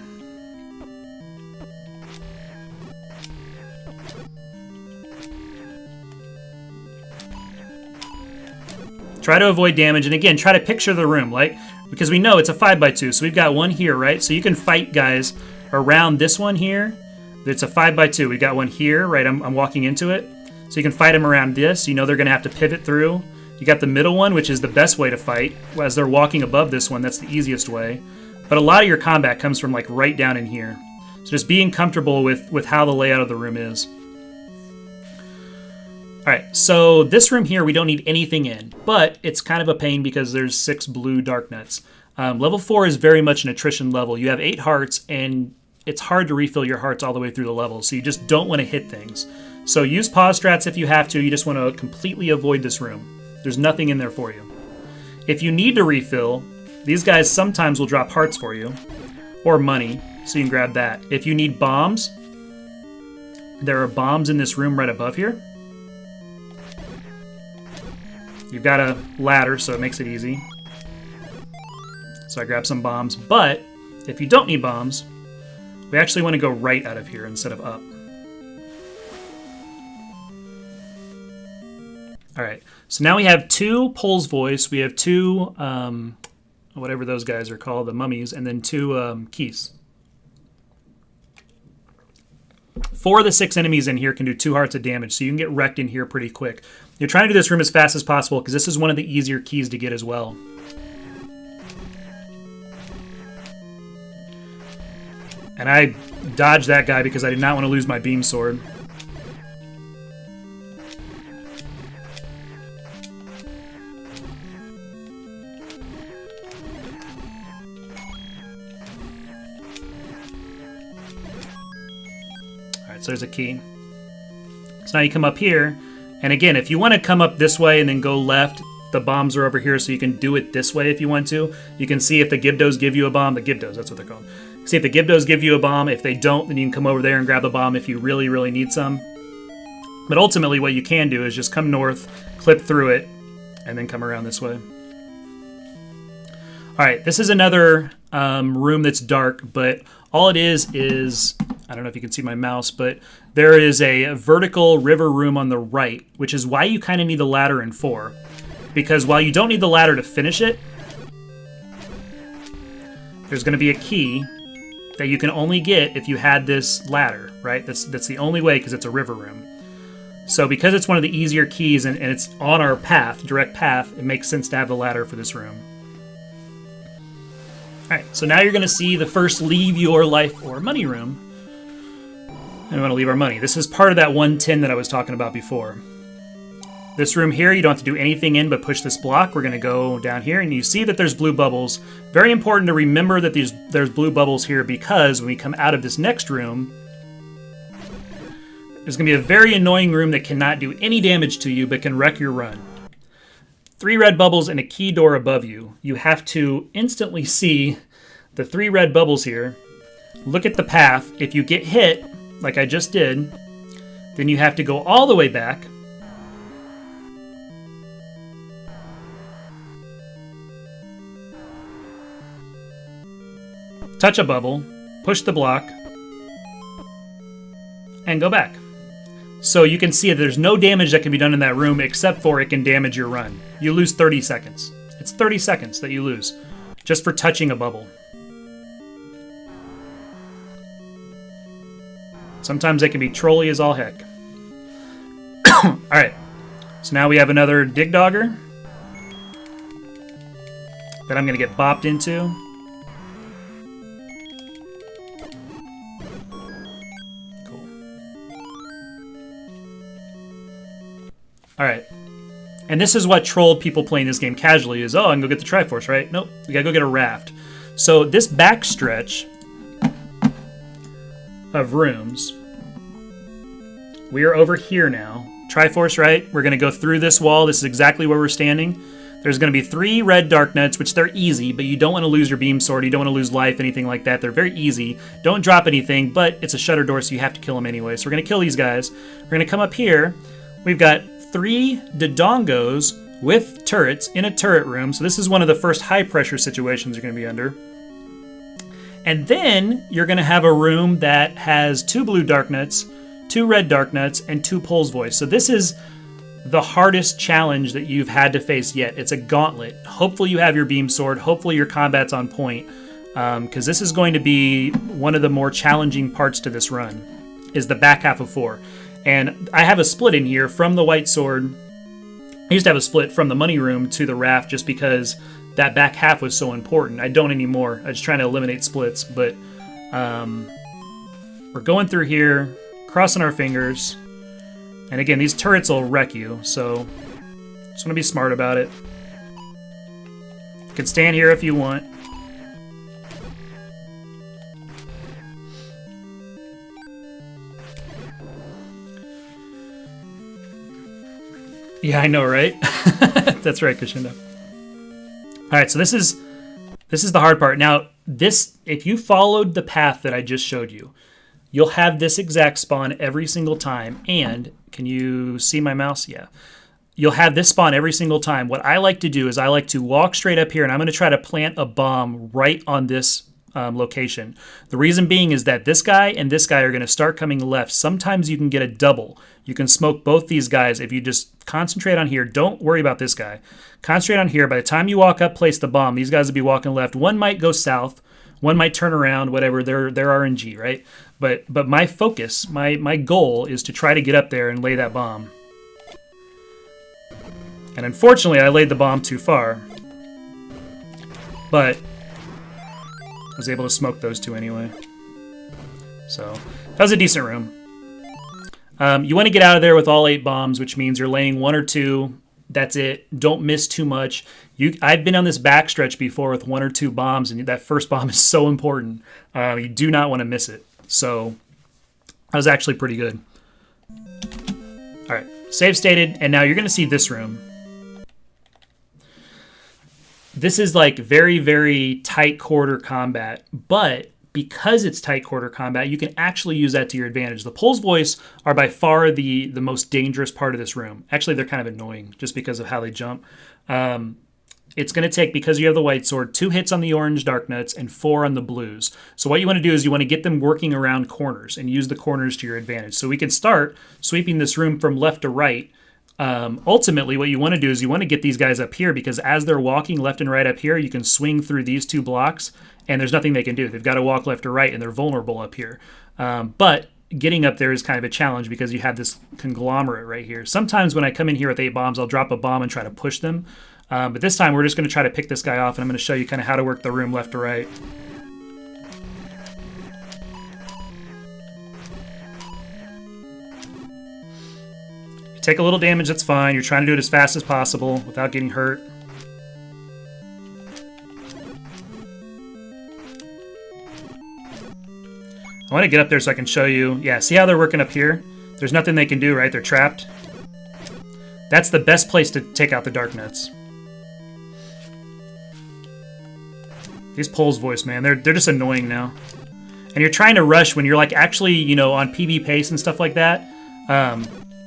Try to avoid damage, and again, try to picture the room, like, because we know it's a 5x2, so we've got one here, right? So you can fight guys around this one here. It's a 5x2. We've got one here, right? I'm walking into it. So you can fight them around this. You know they're going to have to pivot through. You got the middle one, which is the best way to fight. As they're walking above this one, that's the easiest way. But a lot of your combat comes from like right down in here. So just being comfortable with how the layout of the room is. Alright, so this room here we don't need anything in, but it's kind of a pain because there's 6 blue dark nuts. Level 4 is very much an attrition level. You have 8 hearts, and it's hard to refill your hearts all the way through the level, so you just don't want to hit things. So use pause strats if you have to. You just want to completely avoid this room. There's nothing in there for you. If you need to refill, these guys sometimes will drop hearts for you, or money, so you can grab that. If you need bombs, there are bombs in this room right above here. You've got a ladder, so it makes it easy. So I grab some bombs, but if you don't need bombs, we actually want to go right out of here instead of up. Alright, so now we have 2 Pole's Voice, we have 2, whatever those guys are called, the mummies, and then 2 keys. 4 of the 6 enemies in here can do 2 hearts of damage, so you can get wrecked in here pretty quick. You're trying to do this room as fast as possible because this is one of the easier keys to get as well. And I dodged that guy because I did not want to lose my beam sword. right, so there's a key. So now you come up here, and again, if you want to come up this way and then go left, the bombs are over here, so you can do it this way if you want to. You can see if the Gibdos give you a bomb. The Gibdos, that's what they're called. See if the Gibdos give you a bomb. If they don't, then you can come over there and grab the bomb if you really, really need some. But ultimately, what you can do is just come north, clip through it, and then come around this way. All right, this is another room that's dark, but all it is, I don't know if you can see my mouse, but there is a vertical river room on the right, which is why you kind of need the ladder in 4. Because while you don't need the ladder to finish it, there's going to be a key that you can only get if you had this ladder, right? That's the only way, because it's a river room. So because it's one of the easier keys and it's on our path, direct path, it makes sense to have the ladder for this room. All right, so now you're going to see the first leave your life or money room. And we want to leave our money. This is part of that 110 that I was talking about before. This room here, you don't have to do anything in but push this block. We're going to go down here, and you see that there's blue bubbles. Very important to remember that there's blue bubbles here, because when we come out of this next room, there's going to be a very annoying room that cannot do any damage to you but can wreck your run. 3 red bubbles and a key door above you. You have to instantly see the 3 red bubbles here. Look at the path. If you get hit, like I just did, then you have to go all the way back. Touch a bubble, push the block, and go back. So you can see that there's no damage that can be done in that room except for it can damage your run. You lose 30 seconds. It's 30 seconds that you lose just for touching a bubble. Sometimes they can be trolly as all heck. Alright, so now we have another Dig Dogger that I'm going to get bopped into. Alright, and this is what trolled people playing this game casually is, oh, I can go get the Triforce, right? Nope, we gotta go get a raft. So this backstretch of rooms, we are over here now. Triforce, right? We're gonna go through this wall. This is exactly where we're standing. There's gonna be 3 red dark nuts, which they're easy, but you don't want to lose your beam sword. You don't want to lose life, anything like that. They're very easy. Don't drop anything, but it's a shutter door, so you have to kill them anyway. So we're gonna kill these guys. We're gonna come up here. We've got 3 Dodongos with turrets in a turret room. So this is one of the first high pressure situations you're going to be under. And then you're going to have a room that has 2 blue dark nuts, 2 red dark nuts, and 2 Pole's Voice. So this is the hardest challenge that you've had to face yet. It's a gauntlet. Hopefully you have your beam sword. Hopefully your combat's on point. Because this is going to be one of the more challenging parts to this run, is the back half of 4. And I have a split in here from the white sword. I used to have a split from the money room to the raft just because that back half was so important. I don't anymore. I'm just trying to eliminate splits. But we're going through here, crossing our fingers. And again, these turrets will wreck you, so just want to be smart about it. You can stand here if you want. Yeah, I know, right? That's right, Kashinda. All right, so this is the hard part. Now, if you followed the path that I just showed you, you'll have this exact spawn every single time. And can you see my mouse? Yeah. You'll have this spawn every single time. What I like to do is I like to walk straight up here, and I'm going to try to plant a bomb right on this location. The reason being is that this guy and this guy are going to start coming left. Sometimes you can get a double. You can smoke both these guys if you just concentrate on here. Don't worry about this guy. Concentrate on here. By the time you walk up, place the bomb. These guys will be walking left. One might go south. One might turn around, whatever. They're RNG, right? But my focus, my goal is to try to get up there and lay that bomb. And unfortunately, I laid the bomb too far. But I was able to smoke those 2 anyway. So that was a decent room. You want to get out of there with all 8 bombs, which means you're laying 1 or 2. That's it. Don't miss too much. I've been on this backstretch before with 1 or 2 bombs, and that first bomb is so important. You do not want to miss it. So That was actually pretty good. All right, save stated, and now you're going to see this room. This is like very, very tight quarter combat, but because it's tight quarter combat, you can actually use that to your advantage. The Pole's Voice are by far the most dangerous part of this room. Actually, they're kind of annoying just because of how they jump. It's going to take, because you have the white sword, 2 hits on the orange dark nuts and 4 on the blues. So what you want to do is you want to get them working around corners and use the corners to your advantage. So we can start sweeping this room from left to right. Ultimately, what you want to do is you want to get these guys up here, because as they're walking left and right up here, you can swing through these 2 blocks and there's nothing they can do. They've got to walk left or right and they're vulnerable up here. But getting up there is kind of a challenge because you have this conglomerate right here. Sometimes when I come in here with 8 bombs, I'll drop a bomb and try to push them. But this time we're just going to try to pick this guy off, and I'm going to show you kind of how to work the room left to right. You take a little damage, that's fine. You're trying to do it as fast as possible without getting hurt. I want to get up there so I can show you. Yeah, see how they're working up here? There's nothing they can do, right? They're trapped. That's the best place to take out the dark nuts. These Pole's Voice, man, they're just annoying now. And you're trying to rush when you're like actually, you know, on PB pace and stuff like that.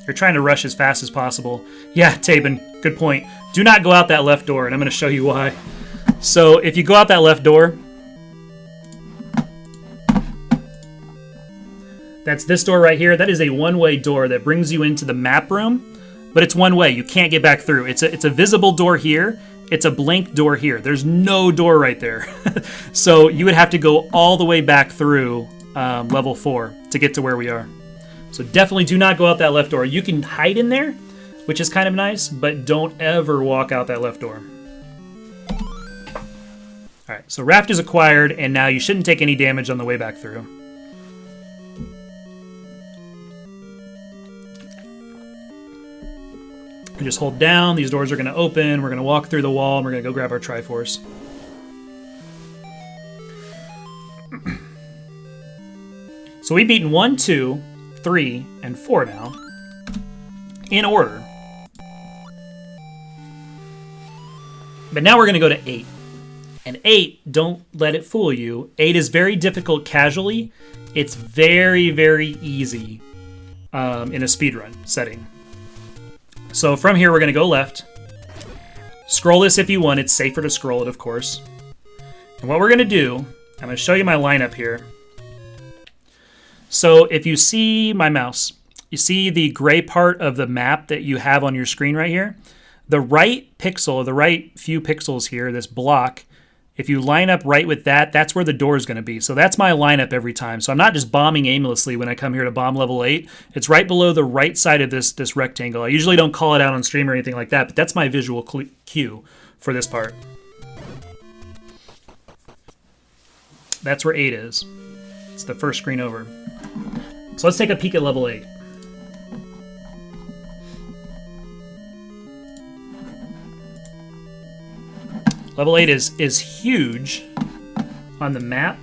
You're trying to rush as fast as possible. Yeah, Tabin, good point. Do not go out that left door, and I'm going to show you why. So if you go out that left door, that's this door right here. That is a one-way door that brings you into the map room, but it's one way. You can't get back through. It's a visible door here. It's a blank door here. There's no door right there. So you would have to go all the way back through level 4 to get to where we are. So definitely do not go out that left door. You can hide in there, which is kind of nice, but don't ever walk out that left door. All right, so Raft is acquired, and now you shouldn't take any damage on the way back through. We just hold down, these doors are going to open, we're going to walk through the wall, and we're going to go grab our Triforce. So we've beaten 1, 2, 3, and 4 now, in order. But now we're going to go to 8. And 8, don't let it fool you, 8 is very difficult casually. It's very, very easy in a speedrun setting. So from here, we're going to go left. Scroll this if you want. It's safer to scroll it, of course. And what we're going to do, I'm going to show you my lineup here. So if you see my mouse, you see the gray part of the map that you have on your screen right here? The right pixel, the right few pixels here, this block, if you line up right with that, that's where the door is going to be. So that's my lineup every time. So I'm not just bombing aimlessly when I come here to bomb level 8. It's right below the right side of this rectangle. I usually don't call it out on stream or anything like that, but that's my visual cue for this part. That's where 8 is. It's the first screen over. So let's take a peek at level 8. Level 8 is huge on the map.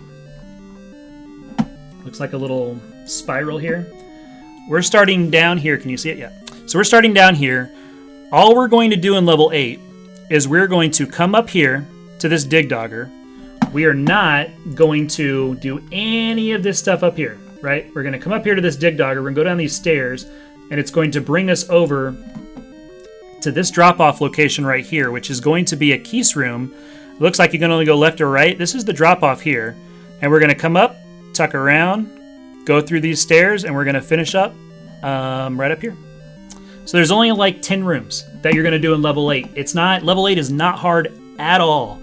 Looks like a little spiral here. We're starting down here. Can you see it? Yeah. So we're starting down here. All we're going to do in level 8 is we're going to come up here to this dig dogger. We are not going to do any of this stuff up here, right? We're going to come up here to this dig dogger. We're going to go down these stairs, and it's going to bring us over to this drop-off location right here, which is going to be a Keese room. It looks like you can only go left or right. This is the drop-off here. And we're going to come up, tuck around, go through these stairs, and we're going to finish up right up here. So there's only like 10 rooms that you're going to do in level 8. Level 8 is not hard at all.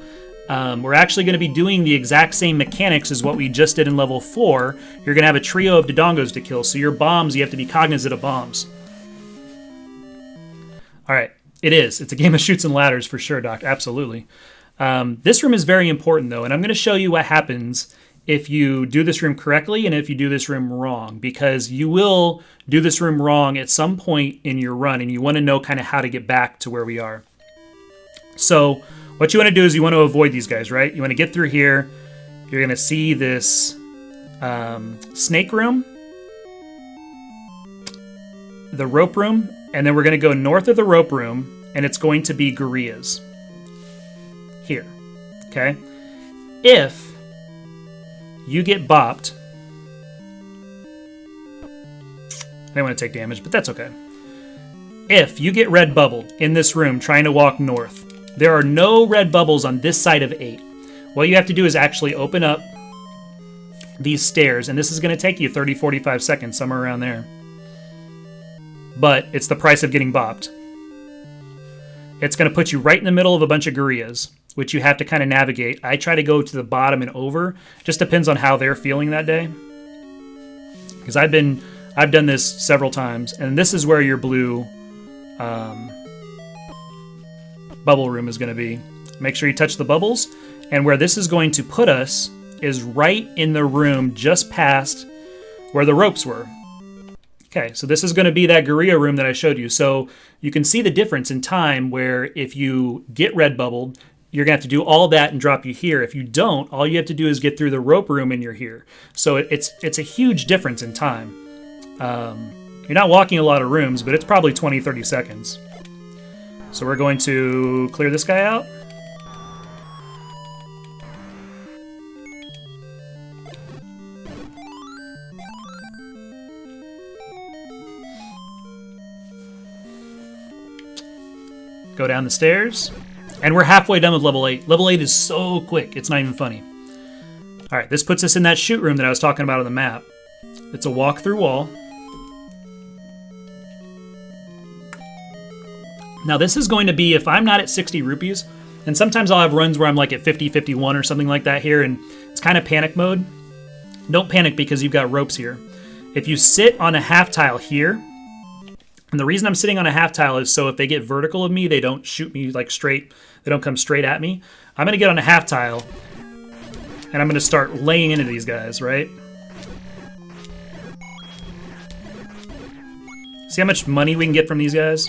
We're actually going to be doing the exact same mechanics as what we just did in level 4. You're going to have a trio of Dodongos to kill, so your bombs, you have to be cognizant of bombs. All right, it is. It's a game of chutes and ladders for sure, Doc. Absolutely. This room is very important, though, and I'm going to show you what happens if you do this room correctly and if you do this room wrong, because you will do this room wrong at some point in your run, and you want to know kind of how to get back to where we are. So what you want to do is you want to avoid these guys, right? You want to get through here. You're going to see this snake room. the rope room, and then we're going to go north of the rope room, and it's going to be Gorilla's. Here. Okay? If you get bopped, I don't want to take damage, but that's okay. If you get red bubbled in this room trying to walk north, there are no red bubbles on this side of 8. What you have to do is actually open up these stairs, and this is going to take you 30, 45 seconds, somewhere around there. But it's the price of getting bopped. It's going to put you right in the middle of a bunch of gorillas, which you have to kind of navigate. I try to go to the bottom and over. Just depends on how they're feeling that day. Because I've done this several times, and this is where your blue bubble room is going to be. Make sure you touch the bubbles, and where this is going to put us is right in the room just past where the ropes were. Okay, so this is going to be that gorilla room that I showed you. So you can see the difference in time where if you get red bubbled, you're going to have to do all that and drop you here. If you don't, all you have to do is get through the rope room and you're here. So it's a huge difference in time. You're not walking a lot of rooms, but it's probably 20, 30 seconds. So we're going to clear this guy out. Go down the stairs. And we're halfway done with level 8. Level 8 is so quick, it's not even funny. Alright, this puts us in that shoot room that I was talking about on the map. It's a walk-through wall. Now this is going to be, if I'm not at 60 rupees, and sometimes I'll have runs where I'm like at 50, 51 or something like that here, and it's kind of panic mode. Don't panic because you've got ropes here. If you sit on a half tile here, and the reason I'm sitting on a half tile is so if they get vertical of me, they don't shoot me like straight, they don't come straight at me. I'm going to get on a half tile, and I'm going to start laying into these guys, right? See how much money we can get from these guys?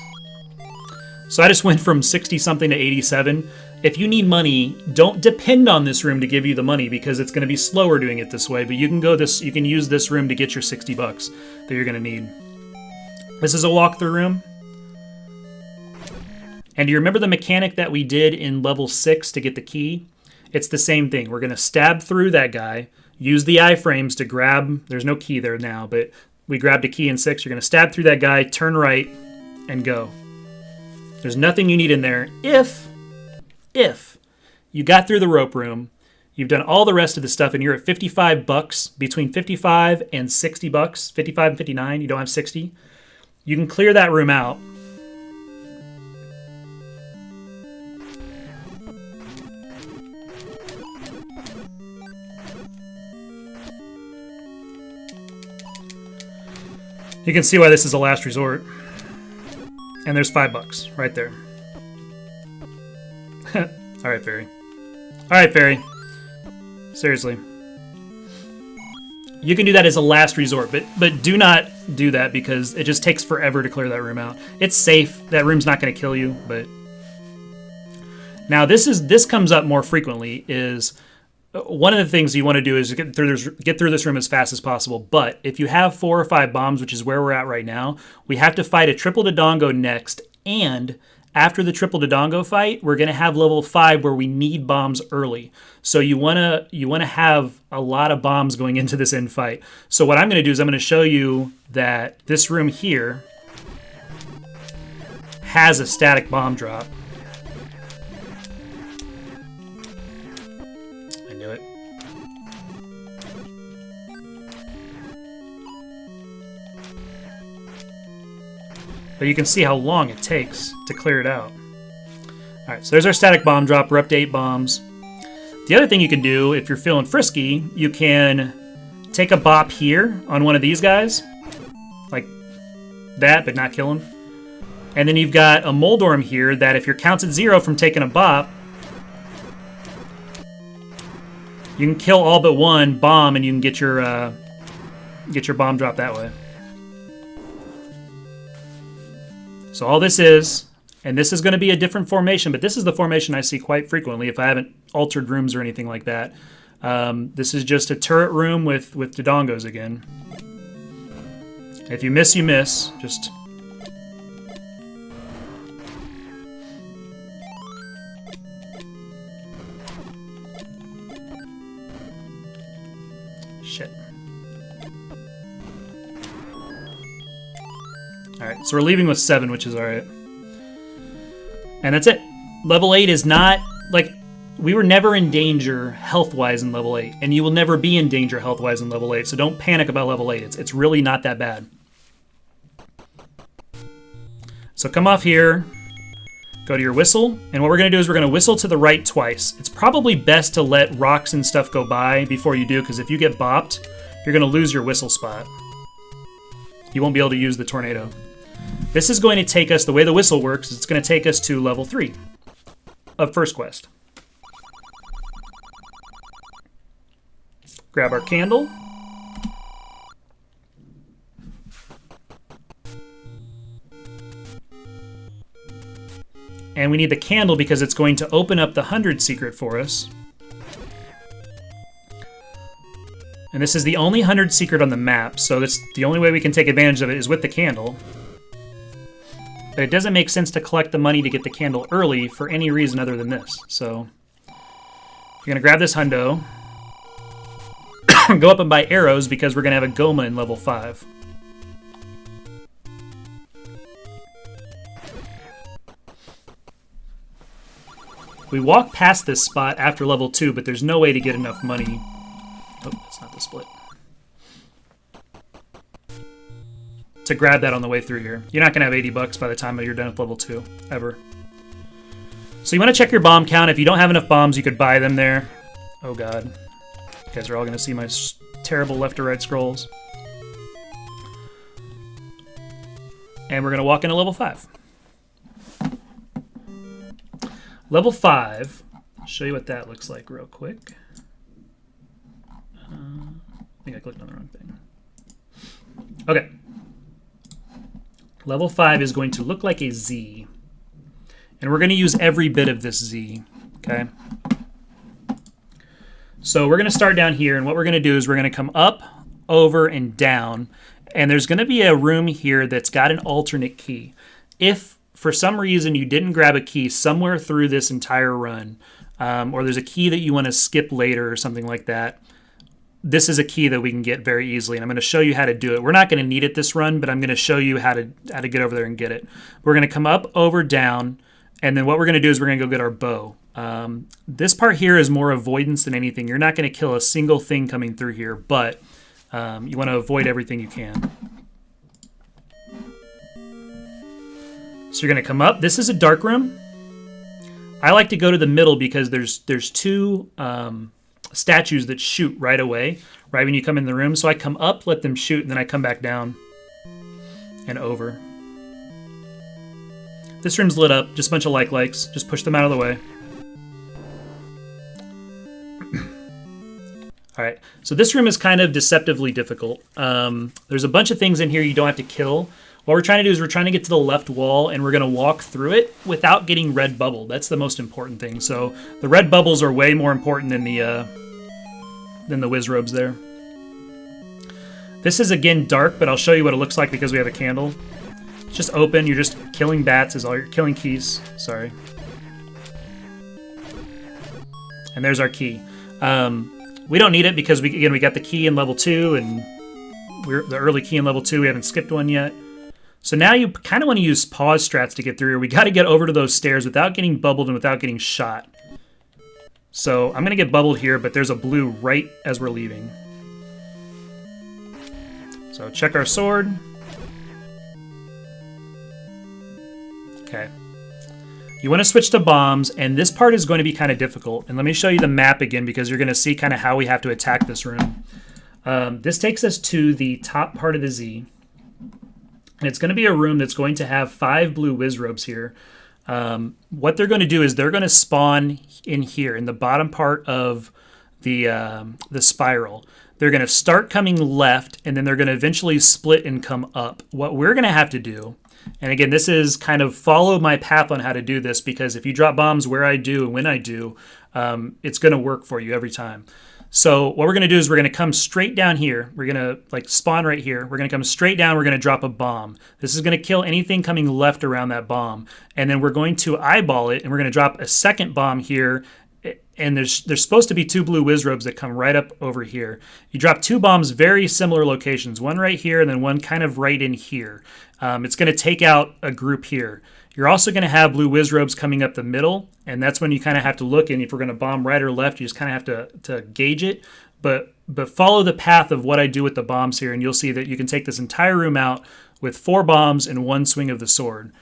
So I just went from 60-something to 87. If you need money, don't depend on this room to give you the money because it's going to be slower doing it this way, but you can use this room to get your 60 bucks that you're going to need. This is a walkthrough room. And do you remember the mechanic that we did in level 6 to get the key? It's the same thing. We're going to stab through that guy, use the iframes to grab, there's no key there now, but we grabbed a key in 6. You're going to stab through that guy, turn right, and go. There's nothing you need in there if you got through the rope room, you've done all the rest of the stuff, and you're at 55 bucks, between 55 and 60 bucks, 55 and 59, you don't have 60. You can clear that room out. You can see why this is a last resort. And there's 5 bucks right there. Alright, Fairy. Alright, Fairy. Seriously. You can do that as a last resort, but do not do that because it just takes forever to clear that room out. It's safe. That room's not going to kill you, but... Now, this comes up more frequently, is... One of the things you want to do is get through this room as fast as possible, but if you have 4 or 5 bombs, which is where we're at right now, we have to fight a triple Dodongo next, and after the triple Dodongo fight, we're going to have level 5 where we need bombs early. So you want to have a lot of bombs going into this end fight. So what I'm going to do is I'm going to show you that this room here has a static bomb drop. But you can see how long it takes to clear it out. Alright, so there's our static bomb drop. We're up to 8 bombs. The other thing you can do, if you're feeling frisky, you can take a bop here on one of these guys. Like that, but not kill him. And then you've got a Moldorm here that if your count's at 0 from taking a bop, you can kill all but one bomb and you can get your bomb drop that way. So all this is, and this is going to be a different formation, but this is the formation I see quite frequently if I haven't altered rooms or anything like that. This is just a turret room with Dodongos again. If you miss, you miss. Just Shit. Alright, so we're leaving with 7, which is alright. And that's it. Level 8 is not, like, we were never in danger health-wise in level 8, and you will never be in danger health-wise in level 8, so don't panic about level 8. It's really not that bad. So come off here, go to your whistle, and what we're going to do is we're going to whistle to the right twice. It's probably best to let rocks and stuff go by before you do, because if you get bopped, you're going to lose your whistle spot. You won't be able to use the tornado. This is going to take us, the way the whistle works, it's going to take us to level 3 of first quest. Grab our candle. And we need the candle because it's going to open up the 100 secret for us. And this is the only 100 secret on the map, so that's the only way we can take advantage of it is with the candle. But it doesn't make sense to collect the money to get the candle early for any reason other than this. So you're going to grab this hundo, go up and buy arrows because we're going to have a Goma in level 5. We walk past this spot after level 2, but there's no way to get enough money. Oh, that's not the split. To grab that on the way through here. You're not going to have 80 bucks by the time you're done with level 2, ever. So you want to check your bomb count. If you don't have enough bombs, you could buy them there. Oh god. You guys are all going to see my terrible left to right scrolls. And we're going to walk into level 5. Level 5, I'll show you what that looks like real quick. I think I clicked on the wrong thing. Okay. Level 5 is going to look like a Z. And we're going to use every bit of this Z, okay? So we're going to start down here, and what we're going to do is we're going to come up, over, and down. And there's going to be a room here that's got an alternate key. If for some reason you didn't grab a key somewhere through this entire run, or there's a key that you want to skip later or something like that, this is a key that we can get very easily, and I'm going to show you how to do it. We're not going to need it this run, but I'm going to show you how to get over there and get it. We're going to come up, over, down, and then what we're going to do is we're going to go get our bow. This part here is more avoidance than anything. You're not going to kill a single thing coming through here, but you want to avoid everything you can. So you're going to come up. This is a dark room. I like to go to the middle because there's two statues that shoot right away, right when you come in the room. So I come up, let them shoot, and then I come back down and over. This room's lit up, just a bunch of likes. Just push them out of the way. All right, so this room is kind of deceptively difficult. There's a bunch of things in here you don't have to kill. What we're trying to do is we're trying to get to the left wall, and we're going to walk through it without getting red bubble. That's the most important thing. So the red bubbles are way more important than the whiz robes there. This is, again, dark, but I'll show you what it looks like because we have a candle. It's just open. You're just killing bats is all. You're killing keys. Sorry. And there's our key. We don't need it because, we got the key in level 2, and we're the early key in level 2. We haven't skipped one yet. So now you kind of want to use pause strats to get through here. We got to get over to those stairs without getting bubbled and without getting shot. So I'm going to get bubbled here, but there's a blue right as we're leaving. So check our sword. Okay. You want to switch to bombs, and this part is going to be kind of difficult. And let me show you the map again because you're going to see kind of how we have to attack this room. This takes us to the top part of the Z. And it's going to be a room that's going to have 5 blue whiz robes here. What they're going to do is they're going to spawn in here in the bottom part of the spiral. They're going to start coming left, and then they're going to eventually split and come up. What we're going to have to do, and again, this is kind of follow my path on how to do this, because if you drop bombs where I do and when I do, it's going to work for you every time. So what we're going to do is we're going to come straight down here. We're going to spawn right here. We're going to come straight down. We're going to drop a bomb. This is going to kill anything coming left around that bomb. And then we're going to eyeball it, and we're going to drop a second bomb here. and there's supposed to be 2 blue Wizrobes that come right up over here. You drop 2 bombs, very similar locations, one right here and then one kind of right in here. It's going to take out a group here. You're also going to have blue Wizrobes coming up the middle, and that's when you kind of have to look, and if we're going to bomb right or left, you just kind of have to gauge it. But follow the path of what I do with the bombs here, and you'll see that you can take this entire room out with 4 bombs and 1 swing of the sword.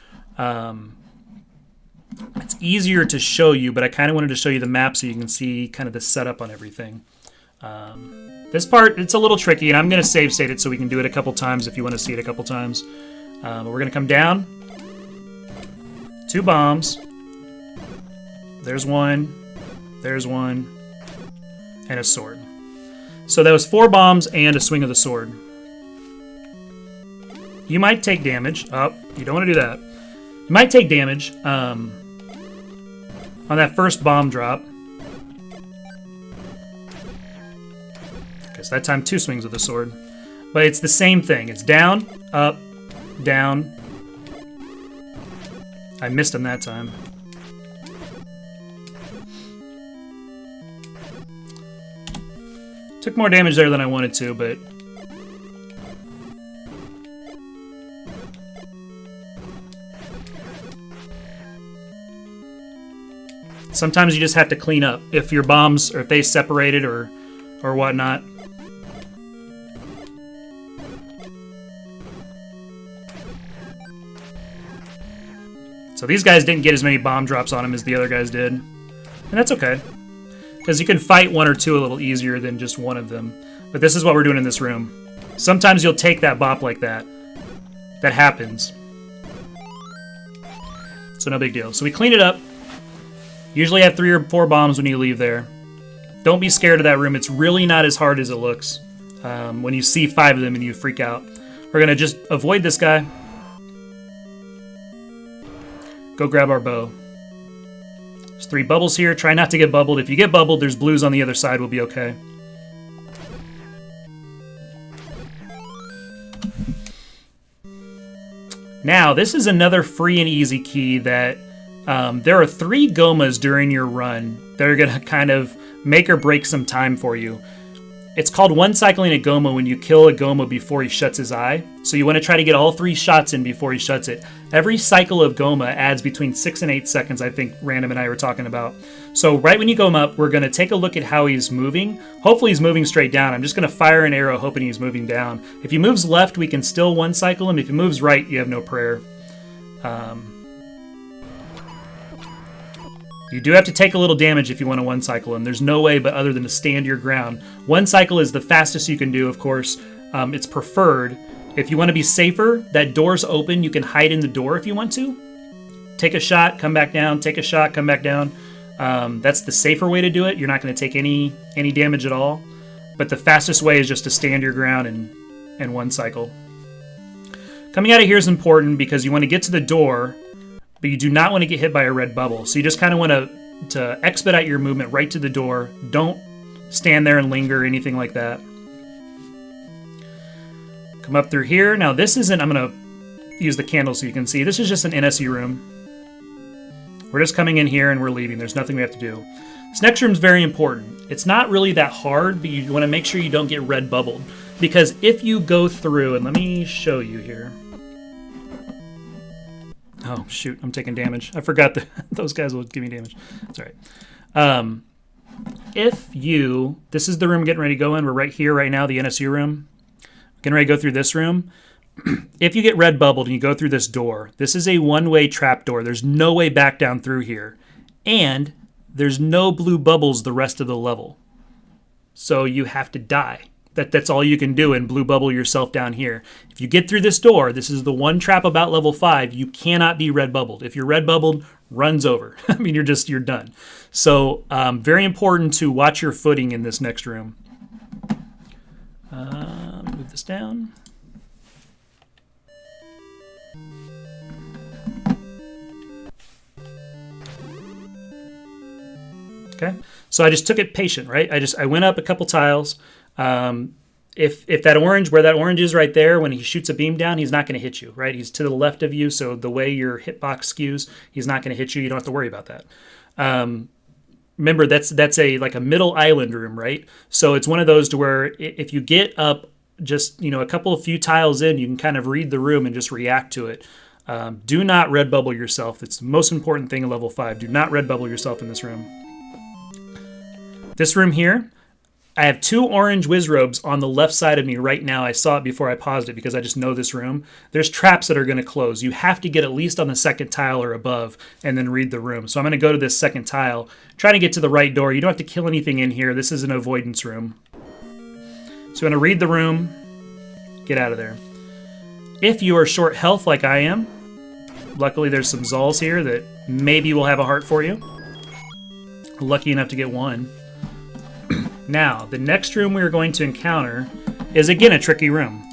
It's easier to show you, but I kind of wanted to show you the map so you can see kind of the setup on everything. This part, it's a little tricky, and I'm going to save state it so we can do it a couple times if you want to see it a couple times. But we're going to come down. 2 bombs. There's 1. There's 1. And a sword. So that was 4 bombs and a swing of the sword. You might take damage. Oh, you don't want to do that. You might take damage on that first bomb drop. Okay, so that time 2 swings with the sword. But it's the same thing. It's down, up, down. I missed him that time. Took more damage there than I wanted to, but... sometimes you just have to clean up if your bombs, or if they separated or whatnot. So these guys didn't get as many bomb drops on them as the other guys did. And that's okay. Because you can fight 1 or 2 a little easier than just one of them. But this is what we're doing in this room. Sometimes you'll take that bop like that. That happens. So no big deal. So we clean it up. Usually have 3 or 4 bombs when you leave there. Don't be scared of that room. It's really not as hard as it looks. When you see 5 of them and you freak out. We're going to just avoid this guy. Go grab our bow. There's 3 bubbles here. Try not to get bubbled. If you get bubbled, there's blues on the other side. We'll be okay. Now, this is another free and easy key that there are 3 Gomas during your run that are going to kind of make or break some time for you. It's called one cycling a Goma when you kill a Goma before he shuts his eye. So you want to try to get all 3 shots in before he shuts it. Every cycle of Goma adds between 6 and 8 seconds, I think Random and I were talking about. So right when you go him up, we're going to take a look at how he's moving. Hopefully he's moving straight down. I'm just going to fire an arrow hoping he's moving down. If he moves left, we can still one cycle him. If he moves right, you have no prayer. You do have to take a little damage if you want to one cycle him. There's no way but other than to stand your ground. One cycle is the fastest you can do, of course. It's preferred. If you want to be safer, that door's open. You can hide in the door if you want to. Take a shot, come back down. Take a shot, come back down. That's the safer way to do it. You're not going to take any damage at all. But the fastest way is just to stand your ground and one cycle. Coming out of here is important because you want to get to the door, but you do not want to get hit by a red bubble. So you just kind of want to expedite your movement right to the door. Don't stand there and linger or anything like that. Come up through here. Now this isn't, I'm going to use the candle so you can see. This is just an NSU room. We're just coming in here and we're leaving. There's nothing we have to do. This next room is very important. It's not really that hard, but you want to make sure you don't get red bubbled. Because if you go through, and let me show you here. Oh, shoot, I'm taking damage. I forgot that those guys will give me damage. That's all right. This is the room getting ready to go in. We're right here right now, the NSU room. Getting ready to go through this room. If you get red bubbled and you go through this door, this is a one-way trap door. There's no way back down through here. And there's no blue bubbles the rest of the level. So you have to die. That's all you can do and blue bubble yourself down here. If you get through this door, this is the one trap about level 5, you cannot be red bubbled. If you're red bubbled, run's over. I mean, you're done. So very important to watch your footing in this next room. Move this down. Okay, so I just took it patient, right? I went up a couple tiles. If that orange, where that orange is right there, when he shoots a beam down, he's not going to hit you, right? He's to the left of you, so the way your hitbox skews, he's not going to hit you. You don't have to worry about that. remember that's a like a middle island room, right? So it's one of those to where if you get up just a couple of few tiles in, you can kind of read the room and just react to it. Do not red bubble yourself. It's the most important thing in level 5. Do not red bubble yourself in this room. This room here, I have 2 orange whiz robes on the left side of me right now. I saw it before I paused it because I just know this room. There's traps that are going to close. You have to get at least on the second tile or above and then read the room. So I'm going to go to this second tile, try to get to the right door. You don't have to kill anything in here. This is an avoidance room. So I'm going to read the room, get out of there. If you are short health like I am, luckily there's some Zulls here that maybe will have a heart for you. Lucky enough to get 1. Now, the next room we are going to encounter is again a tricky room.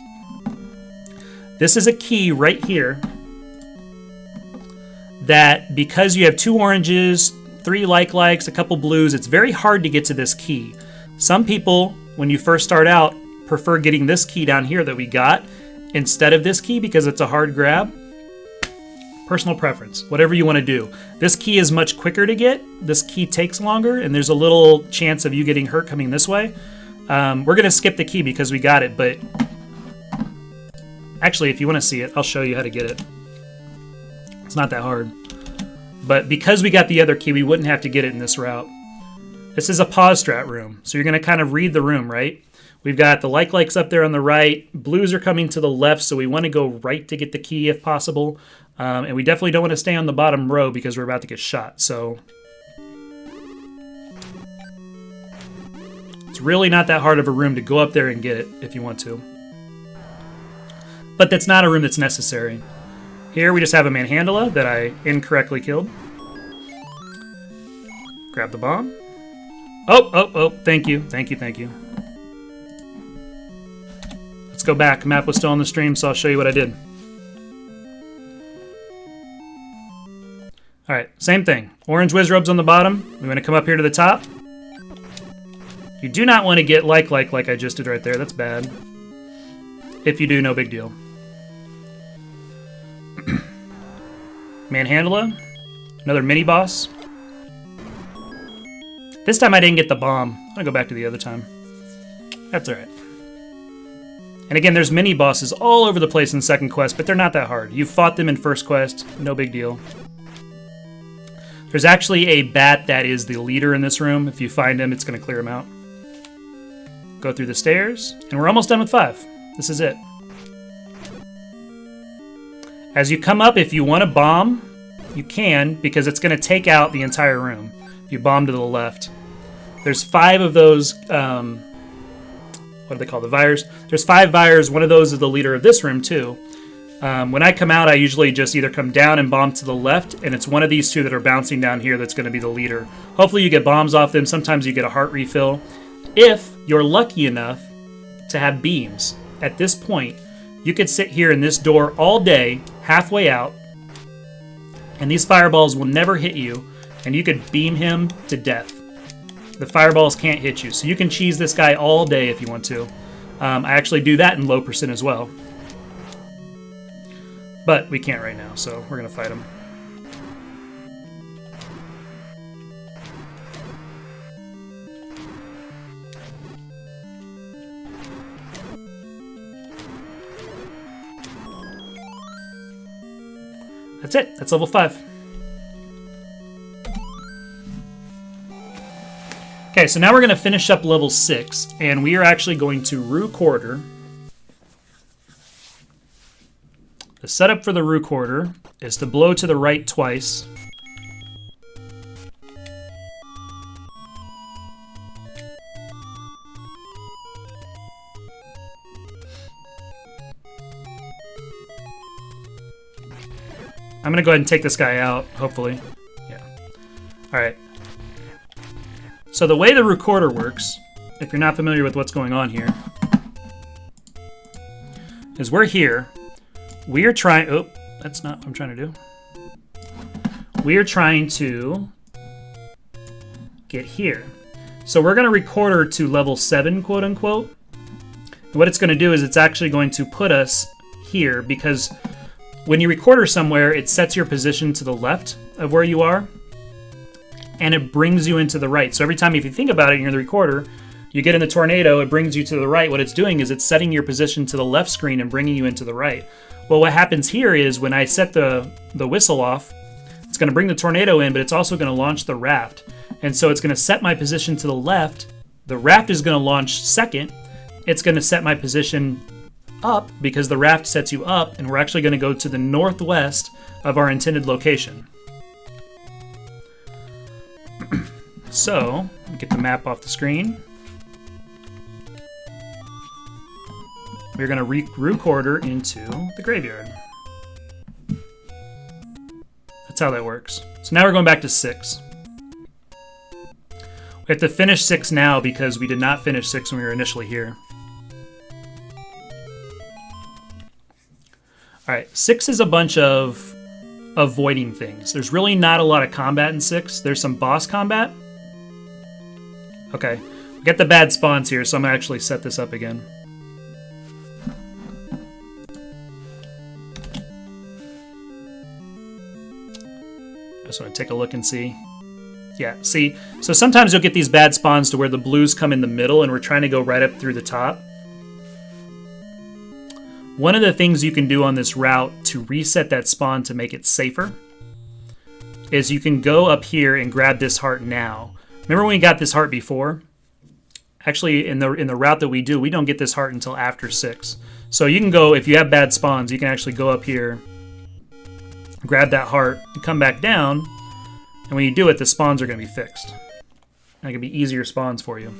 This is a key right here that because you have 2 oranges, 3 likes, a couple blues, it's very hard to get to this key. Some people, when you first start out, prefer getting this key down here that we got instead of this key because it's a hard grab. Personal preference, whatever you want to do. This key is much quicker to get. This key takes longer, and there's a little chance of you getting hurt coming this way. We're going to skip the key because we got it, but actually, if you want to see it, I'll show you how to get it. It's not that hard. But because we got the other key, we wouldn't have to get it in this route. This is a pause strat room, so you're going to kind of read the room, right? We've got the likes up there on the right. Blues are coming to the left, so we want to go right to get the key if possible. And we definitely don't want to stay on the bottom row because we're about to get shot. So it's really not that hard of a room to go up there and get it if you want to. But that's not a room that's necessary. Here we just have a manhandla that I incorrectly killed. Grab the bomb. Oh, thank you. Let's go back. Map was still on the stream, so I'll show you what I did. All right, same thing. Orange whiz robes on the bottom. We want to come up here to the top. You do not want to get like I just did right there. That's bad. If you do, no big deal. Manhandla. Another mini boss. This time I didn't get the bomb. I'm gonna go back to the other time. That's all right. And again, there's mini bosses all over the place in second quest, but they're not that hard. You fought them in first quest. No big deal. There's actually a bat that is the leader in this room. If you find him, it's going to clear him out. Go through the stairs, and we're almost done with 5. This is it. As you come up, if you want to bomb, you can, because it's going to take out the entire room. If you bomb to the left. There's 5 of those, what do they call the Vires? There's 5 Vires. One of those is the leader of this room, too. When I come out, I usually just either come down and bomb to the left, and it's one of these 2 that are bouncing down here that's going to be the leader. Hopefully you get bombs off them. Sometimes you get a heart refill. If you're lucky enough to have beams, at this point, you could sit here in this door all day, halfway out, and these fireballs will never hit you, and you could beam him to death. The fireballs can't hit you, so you can cheese this guy all day if you want to. I actually do that in low percent as well. But we can't right now, so we're going to fight him. That's it. That's level 5. Okay, so now we're going to finish up level 6, and we are actually going to recorder. The setup for the recorder is to blow to the right twice. I'm going to go ahead and take this guy out, hopefully. Yeah. All right. So the way the recorder works, if you're not familiar with what's going on here, is we're here. We are trying... Oh, that's not what I'm trying to do. We are trying to get here. So we're going to recorder to level 7, quote unquote. And what it's going to do is it's actually going to put us here, because when you recorder somewhere, it sets your position to the left of where you are. and it brings you into the right. So every time, if you think about it, you're in the recorder, you get in the tornado, it brings you to the right. What it's doing is it's setting your position to the left screen and bringing you into the right. Well, what happens here is when I set the whistle off, it's going to bring the tornado in, but it's also going to launch the raft. And so it's going to set my position to the left. The raft is going to launch second. It's going to set my position up because the raft sets you up, and we're actually going to go to the northwest of our intended location. So, get the map off the screen. We're going to recorder into the graveyard. That's how that works. So now we're going back to 6. We have to finish 6 now because we did not finish 6 when we were initially here. Alright, 6 is a bunch of avoiding things. There's really not a lot of combat in 6. There's some boss combat. Okay, we get the bad spawns here, so I'm going to actually set this up again. I just want to take a look and see. Yeah, see? So sometimes you'll get these bad spawns to where the blues come in the middle and we're trying to go right up through the top. One of the things you can do on this route to reset that spawn to make it safer is you can go up here and grab this heart now. Remember when we got this heart before? Actually, in the route that we do, we don't get this heart until after 6. So you can go, if you have bad spawns, you can actually go up here, grab that heart, and come back down. And when you do it, the spawns are going to be fixed. And it can be easier spawns for you.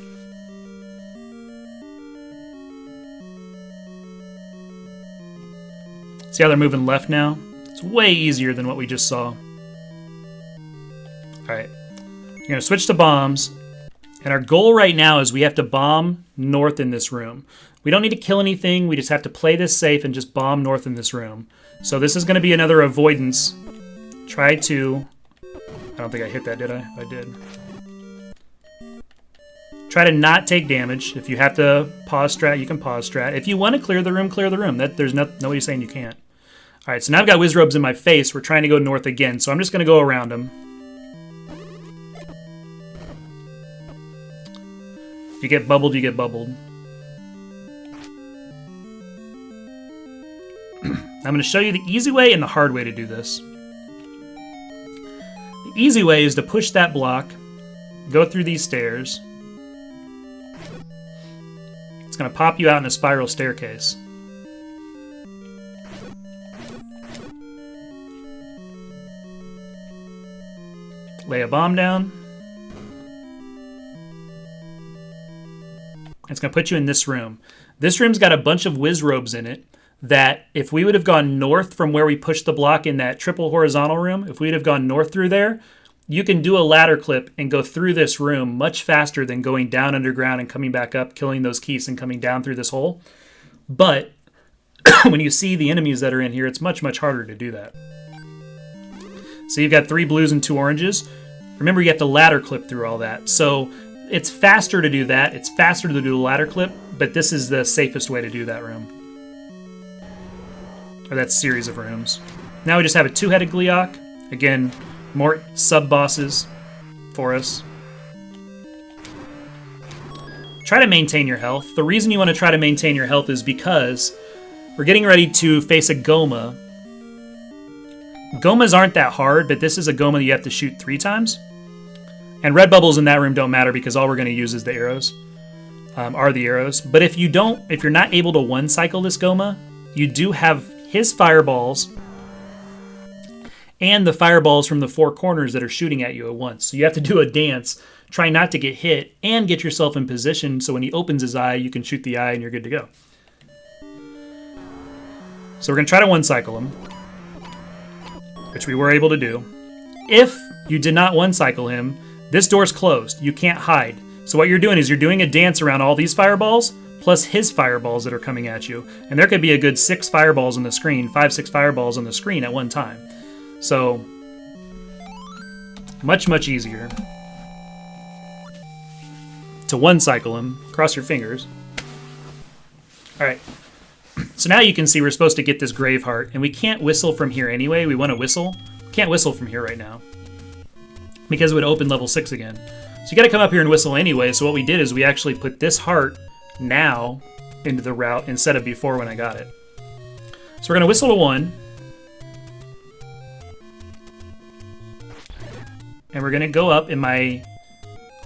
See how they're moving left now? It's way easier than what we just saw. Alright. You're going to switch to bombs. And our goal right now is we have to bomb north in this room. We don't need to kill anything. We just have to play this safe and just bomb north in this room. So this is going to be another avoidance. Try to... I don't think I hit that, did I? I did. Try to not take damage. If you have to pause strat, you can pause strat. If you want to clear the room, clear the room. There's nobody saying you can't. All right, so now I've got Wizrobes in my face. We're trying to go north again, so I'm just going to go around them. If you get bubbled, you get bubbled. I'm going to show you the easy way and the hard way to do this. The easy way is to push that block, go through these stairs. It's going to pop you out in a spiral staircase. Lay a bomb down. It's going to put you in this room. This room's got a bunch of Wizrobes in it that if we would have gone north from where we pushed the block in that triple horizontal room, if we would have gone north through there, you can do a ladder clip and go through this room much faster than going down underground and coming back up, killing those keys and coming down through this hole. But when you see the enemies that are in here, it's much, much harder to do that. So you've got 3 blues and 2 oranges. Remember, you have to ladder clip through all that. So it's faster to do that. It's faster to do the ladder clip, but this is the safest way to do that room. Or that series of rooms. Now we just have a 2-headed Gleeok. Again, more sub-bosses for us. Try to maintain your health. The reason you want to try to maintain your health is because we're getting ready to face a Goma. Gomas aren't that hard, but this is a Goma that you have to shoot 3 times. And red bubbles in that room don't matter because all we're going to use is the arrows. Are the arrows. But if you're not able to one-cycle this Goma, you do have his fireballs and the fireballs from the 4 corners that are shooting at you at once. So you have to do a dance, try not to get hit, and get yourself in position so when he opens his eye, you can shoot the eye and you're good to go. So we're going to try to one-cycle him, which we were able to do. If you did not one-cycle him, this door's closed. You can't hide. So what you're doing is you're doing a dance around all these fireballs, plus his fireballs that are coming at you. And there could be a good 6 fireballs on the screen, 5, 6 fireballs on the screen at one time. So, much, much easier to one-cycle him. Cross your fingers. Alright. So now you can see we're supposed to get this Grave Heart, and we can't whistle from here anyway. We want to whistle. Can't whistle from here right now. because it would open level 6 again. So you got to come up here and whistle anyway. So what we did is we actually put this heart now into the route instead of before when I got it. So we're going to whistle to 1. And we're going to go up in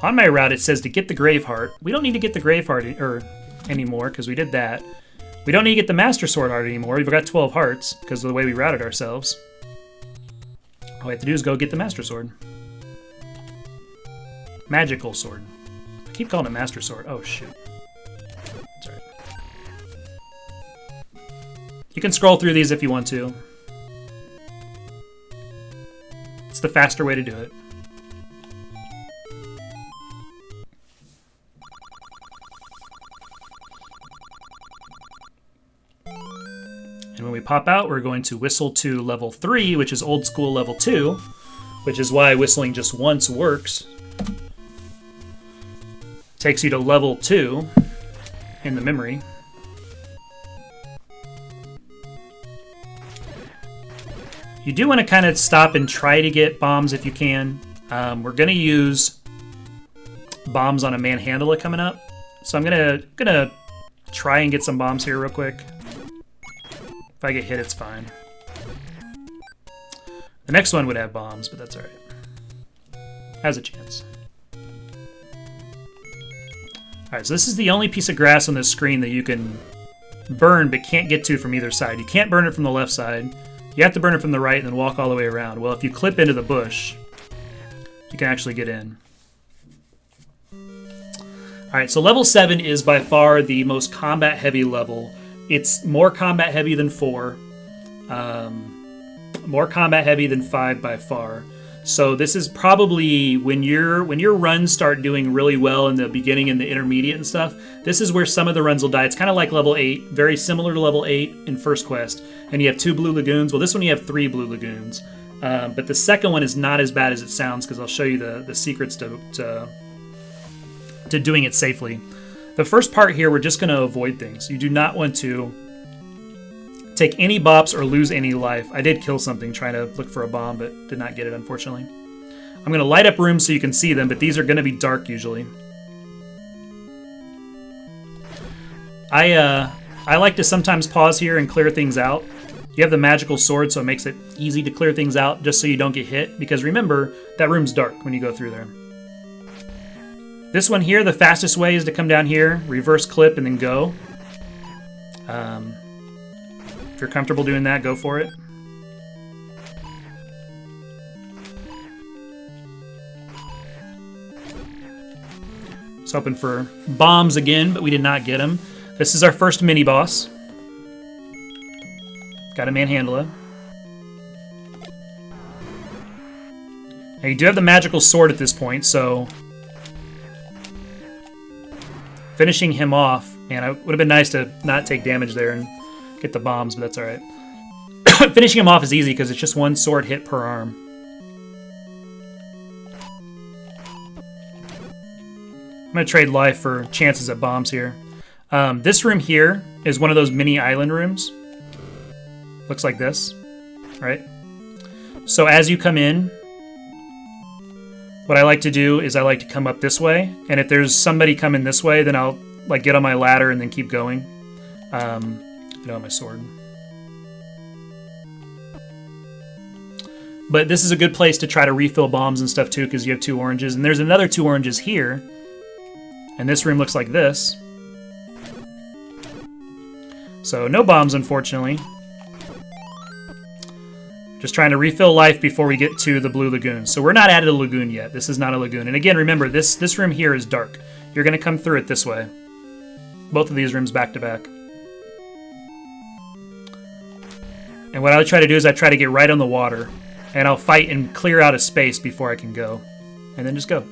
on my route it says to get the grave heart. We don't need to get the grave heart anymore because we did that. We don't need to get the master sword heart anymore. We've got 12 hearts because of the way we routed ourselves. All we have to do is go get the master sword. Magical sword. I keep calling it master sword. Oh, shoot. That's all right. You can scroll through these if you want to. It's the faster way to do it. And when we pop out, we're going to whistle to level 3, which is old school level 2, which is why whistling just once works. Takes you to level 2 in the memory. You do want to kind of stop and try to get bombs if you can. We're going to use bombs on a manhandler coming up. So I'm gonna try and get some bombs here real quick. If I get hit, it's fine. The next one would have bombs, but that's alright. Has a chance. Alright, so this is the only piece of grass on this screen that you can burn but can't get to from either side. You can't burn it from the left side. You have to burn it from the right and then walk all the way around. Well, if you clip into the bush, you can actually get in. Alright, so level 7 is by far the most combat-heavy level. It's more combat-heavy than 4. More combat-heavy than 5 by far. So this is probably when your runs start doing really well in the beginning and the intermediate and stuff, this is where some of the runs will die. It's kind of like level 8, very similar to level 8 in First Quest. And you have 2 blue lagoons. Well, this one you have 3 blue lagoons. But the second one is not as bad as it sounds because I'll show you the secrets to doing it safely. The first part here, we're just going to avoid things. You do not want to take any bops or lose any life. I did kill something trying to look for a bomb, but did not get it, unfortunately. I'm going to light up rooms so you can see them, but these are going to be dark usually. I like to sometimes pause here and clear things out. You have the magical sword, so it makes it easy to clear things out just so you don't get hit, because remember, that room's dark when you go through there. This one here, the fastest way is to come down here, reverse clip, and then go. If you're comfortable doing that, go for it. I was hoping for bombs again, but we did not get them. This is our first mini-boss. Got a manhandler. Now you do have the magical sword at this point, so finishing him off, man, it would have been nice to not take damage there and get the bombs, but that's alright. Finishing him off is easy because it's just one sword hit per arm. I'm going to trade life for chances at bombs here. This room here is one of those mini island rooms. Looks like this, right? So as you come in, what I like to do is I like to come up this way, and if there's somebody coming this way, then I'll like get on my ladder and then keep going. Get on my sword. But this is a good place to try to refill bombs and stuff too, because you have 2 oranges, and there's another 2 oranges here, and this room looks like this. So no bombs, unfortunately. Just trying to refill life before we get to the blue lagoon. So we're not at a lagoon yet. This is not a lagoon. And again, remember, this room here is dark. You're going to come through it this way. Both of these rooms back to back. And what I try to do is I try to get right on the water. And I'll fight and clear out a space before I can go. And then just go.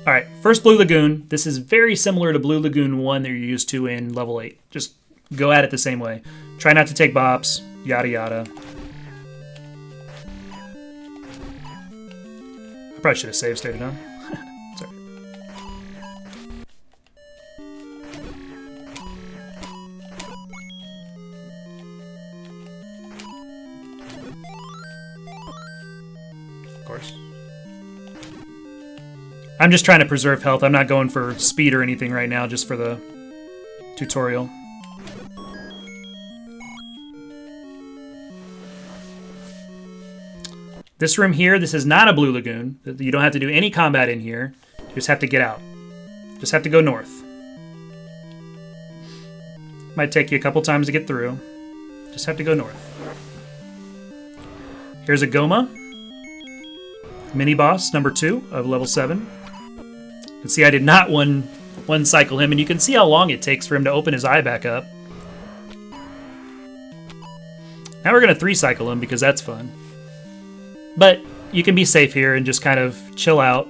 Alright, first blue lagoon. This is very similar to Blue Lagoon 1 that you're used to in level 8. Just go at it the same way. Try not to take bops. Yada yada. I probably should have save stated, huh? Sorry. I'm just trying to preserve health. I'm not going for speed or anything right now, just for the tutorial. This room here, this is not a Blue Lagoon. You don't have to do any combat in here. You just have to get out. Just have to go north. Might take you a couple times to get through. Just have to go north. Here's a Goma. Mini boss number 2 of level 7. You can see I did not one cycle him, and you can see how long it takes for him to open his eye back up. Now we're going to 3 cycle him because that's fun. But you can be safe here and just kind of chill out.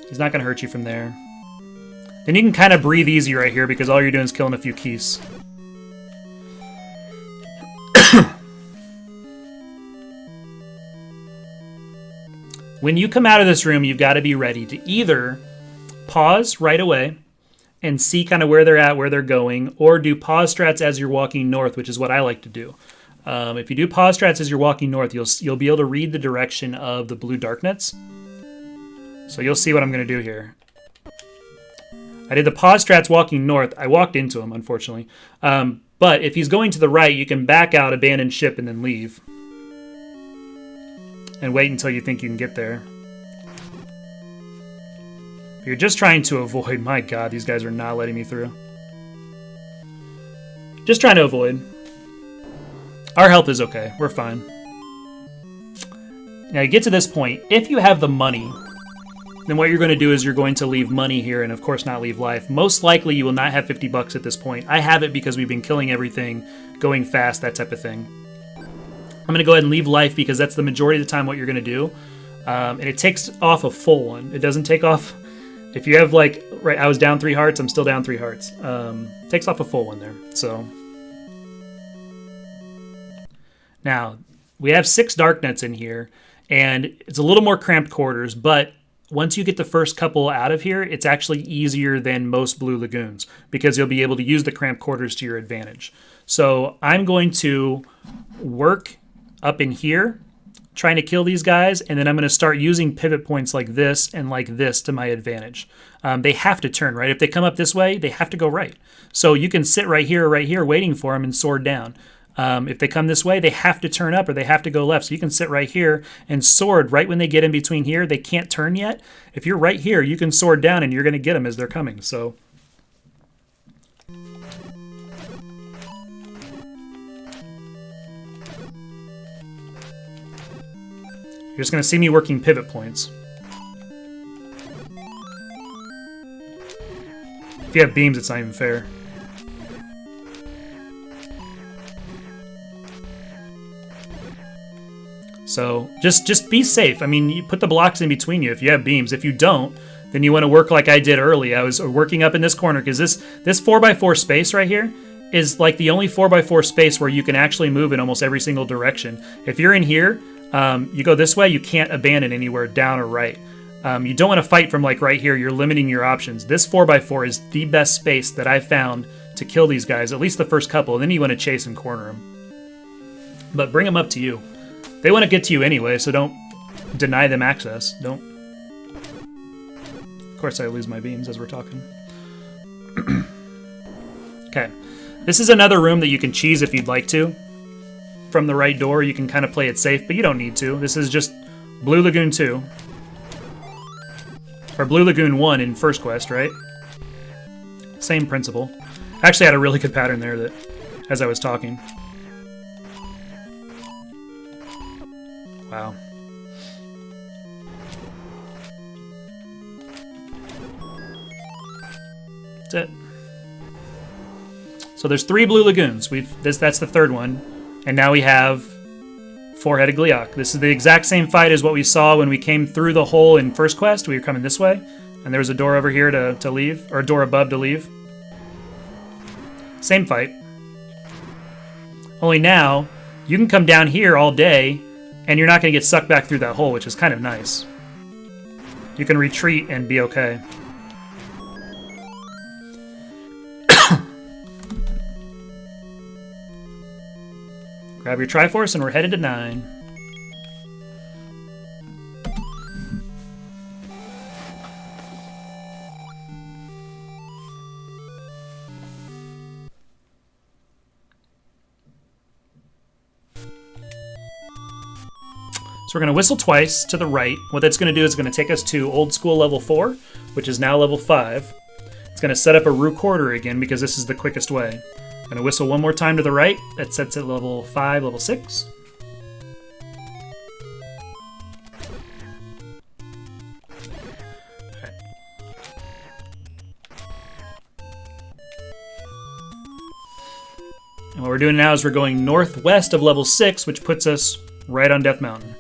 He's not going to hurt you from there. Then you can kind of breathe easy right here because all you're doing is killing a few keys. When you come out of this room, you've got to be ready to either pause right away and see kind of where they're at, where they're going, or do pause strats as you're walking north, which is what I like to do. If you do pause strats as you're walking north, you'll be able to read the direction of the blue darknets. So you'll see what I'm going to do here. I did the pause strats walking north. I walked into him, unfortunately. But if he's going to the right, you can back out, abandon ship, and then leave. And wait until you think you can get there. If you're just trying to avoid... My god, these guys are not letting me through. Just trying to avoid. Our health is okay. We're fine. Now, you get to this point. If you have the money, then what you're going to do is you're going to leave money here and, of course, not leave life. Most likely, you will not have 50 bucks at this point. I have it because we've been killing everything, going fast, that type of thing. I'm going to go ahead and leave life because that's the majority of the time what you're going to do. And it takes off a full one. It doesn't take off... If you have, like... Right, I was down 3 hearts. I'm still down 3 hearts. Takes off a full one there. So... Now, we have 6 dark nets in here, and it's a little more cramped quarters, but once you get the first couple out of here, it's actually easier than most Blue Lagoons because you'll be able to use the cramped quarters to your advantage. So I'm going to work up in here, trying to kill these guys, and then I'm going to start using pivot points like this and like this to my advantage. They have to turn, right? If they come up this way, they have to go right. So you can sit right here, waiting for them and sword down. If they come this way, they have to turn up or they have to go left. So you can sit right here and sword right when they get in between here. They can't turn yet. If you're right here, you can sword down and you're going to get them as they're coming. So you're just going to see me working pivot points. If you have beams, it's not even fair. So just be safe. I mean, you put the blocks in between you if you have beams. If you don't, then you want to work like I did early. I was working up in this corner because this 4x4 space right here is like the only 4x4 space where you can actually move in almost every single direction. If you're in here, you go this way, you can't abandon anywhere down or right. You don't want to fight from like right here. You're limiting your options. This 4x4 is the best space that I've found to kill these guys, at least the first couple, and then you want to chase and corner them. But bring them up to you. They want to get to you anyway, so don't deny them access. Don't. Of course, I lose my beams as we're talking. Okay. This is another room that you can cheese if you'd like to. From the right door, you can kind of play it safe, but you don't need to. This is just Blue Lagoon 2. Or Blue Lagoon 1 in First Quest, right? Same principle. I actually had a really good pattern there that, as I was talking. Wow. That's it. So there's 3 Blue Lagoons. That's the 3rd one. And now we have 4-headed Gliok. This is the exact same fight as what we saw when we came through the hole in First Quest. We were coming this way. And there was a door over here to leave. Or a door above to leave. Same fight. Only now, you can come down here all day and you're not going to get sucked back through that hole, which is kind of nice. You can retreat and be okay. Grab your Triforce and we're headed to 9. So we're going to whistle twice to the right. What that's going to do is going to take us to old school level 4, which is now level 5. It's going to set up a recorder again because this is the quickest way. I'm going to whistle one more time to the right. That sets it level 5, level 6. And what we're doing now is we're going northwest of level 6, which puts us right on Death Mountain.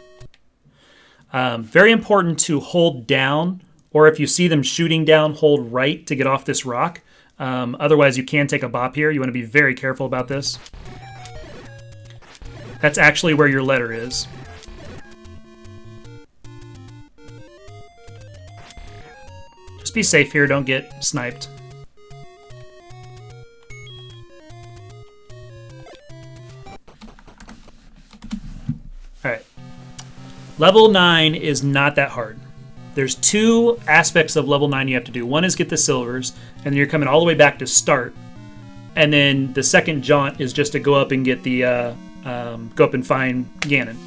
Very important to hold down, or if you see them shooting down, hold right to get off this rock. Otherwise, you can take a bop here. You want to be very careful about this. That's actually where your letter is. Just be safe here. Don't get sniped. Alright. Level 9 is not that hard. There's 2 aspects of level 9 you have to do. One is get the silvers, and then you're coming all the way back to start. And then the second jaunt is just to go up and get the, go up and find Ganon.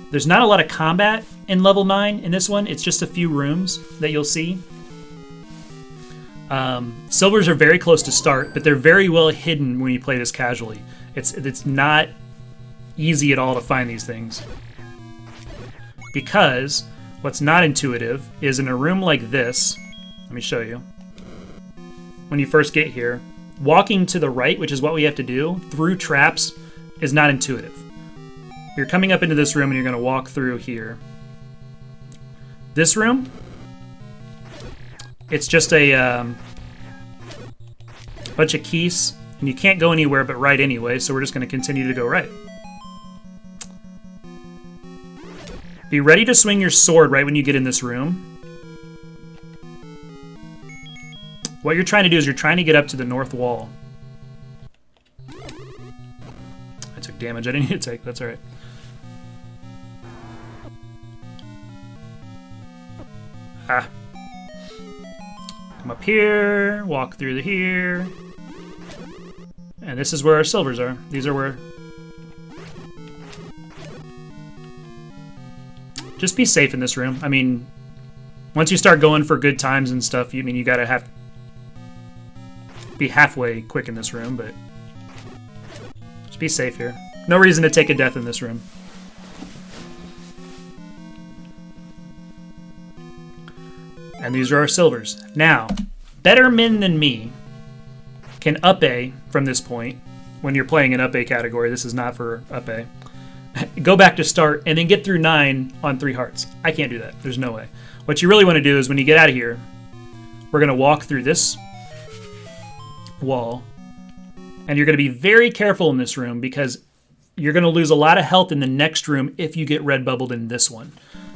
There's not a lot of combat in level 9 in this one. It's just a few rooms that you'll see. Silvers are very close to start, but they're very well hidden when you play this casually. It's not easy at all to find these things. Because what's not intuitive is in a room like this, let me show you. When you first get here, walking to the right, which is what we have to do, through traps is not intuitive. You're coming up into this room and you're going to walk through here. This room, it's just a bunch of keys, and you can't go anywhere but right anyway, so we're just going to continue to go right. Be ready to swing your sword right when you get in this room. What you're trying to do is you're trying to get up to the north wall. I took damage I didn't need to take. That's alright. Ah. Come up here, walk through here. And this is where our silvers are. These are where... Just be safe in this room. I mean, once you start going for good times and stuff, you gotta be halfway quick in this room, but just be safe here. No reason to take a death in this room. And these are our silvers. Now, better men than me can up A from this point. When you're playing an up A category, this is not for up A. Go back to start, and then get through 9 on 3 hearts. I can't do that. There's no way. What you really want to do is when you get out of here, we're going to walk through this wall, and you're going to be very careful in this room because you're going to lose a lot of health in the next room if you get red bubbled in this one.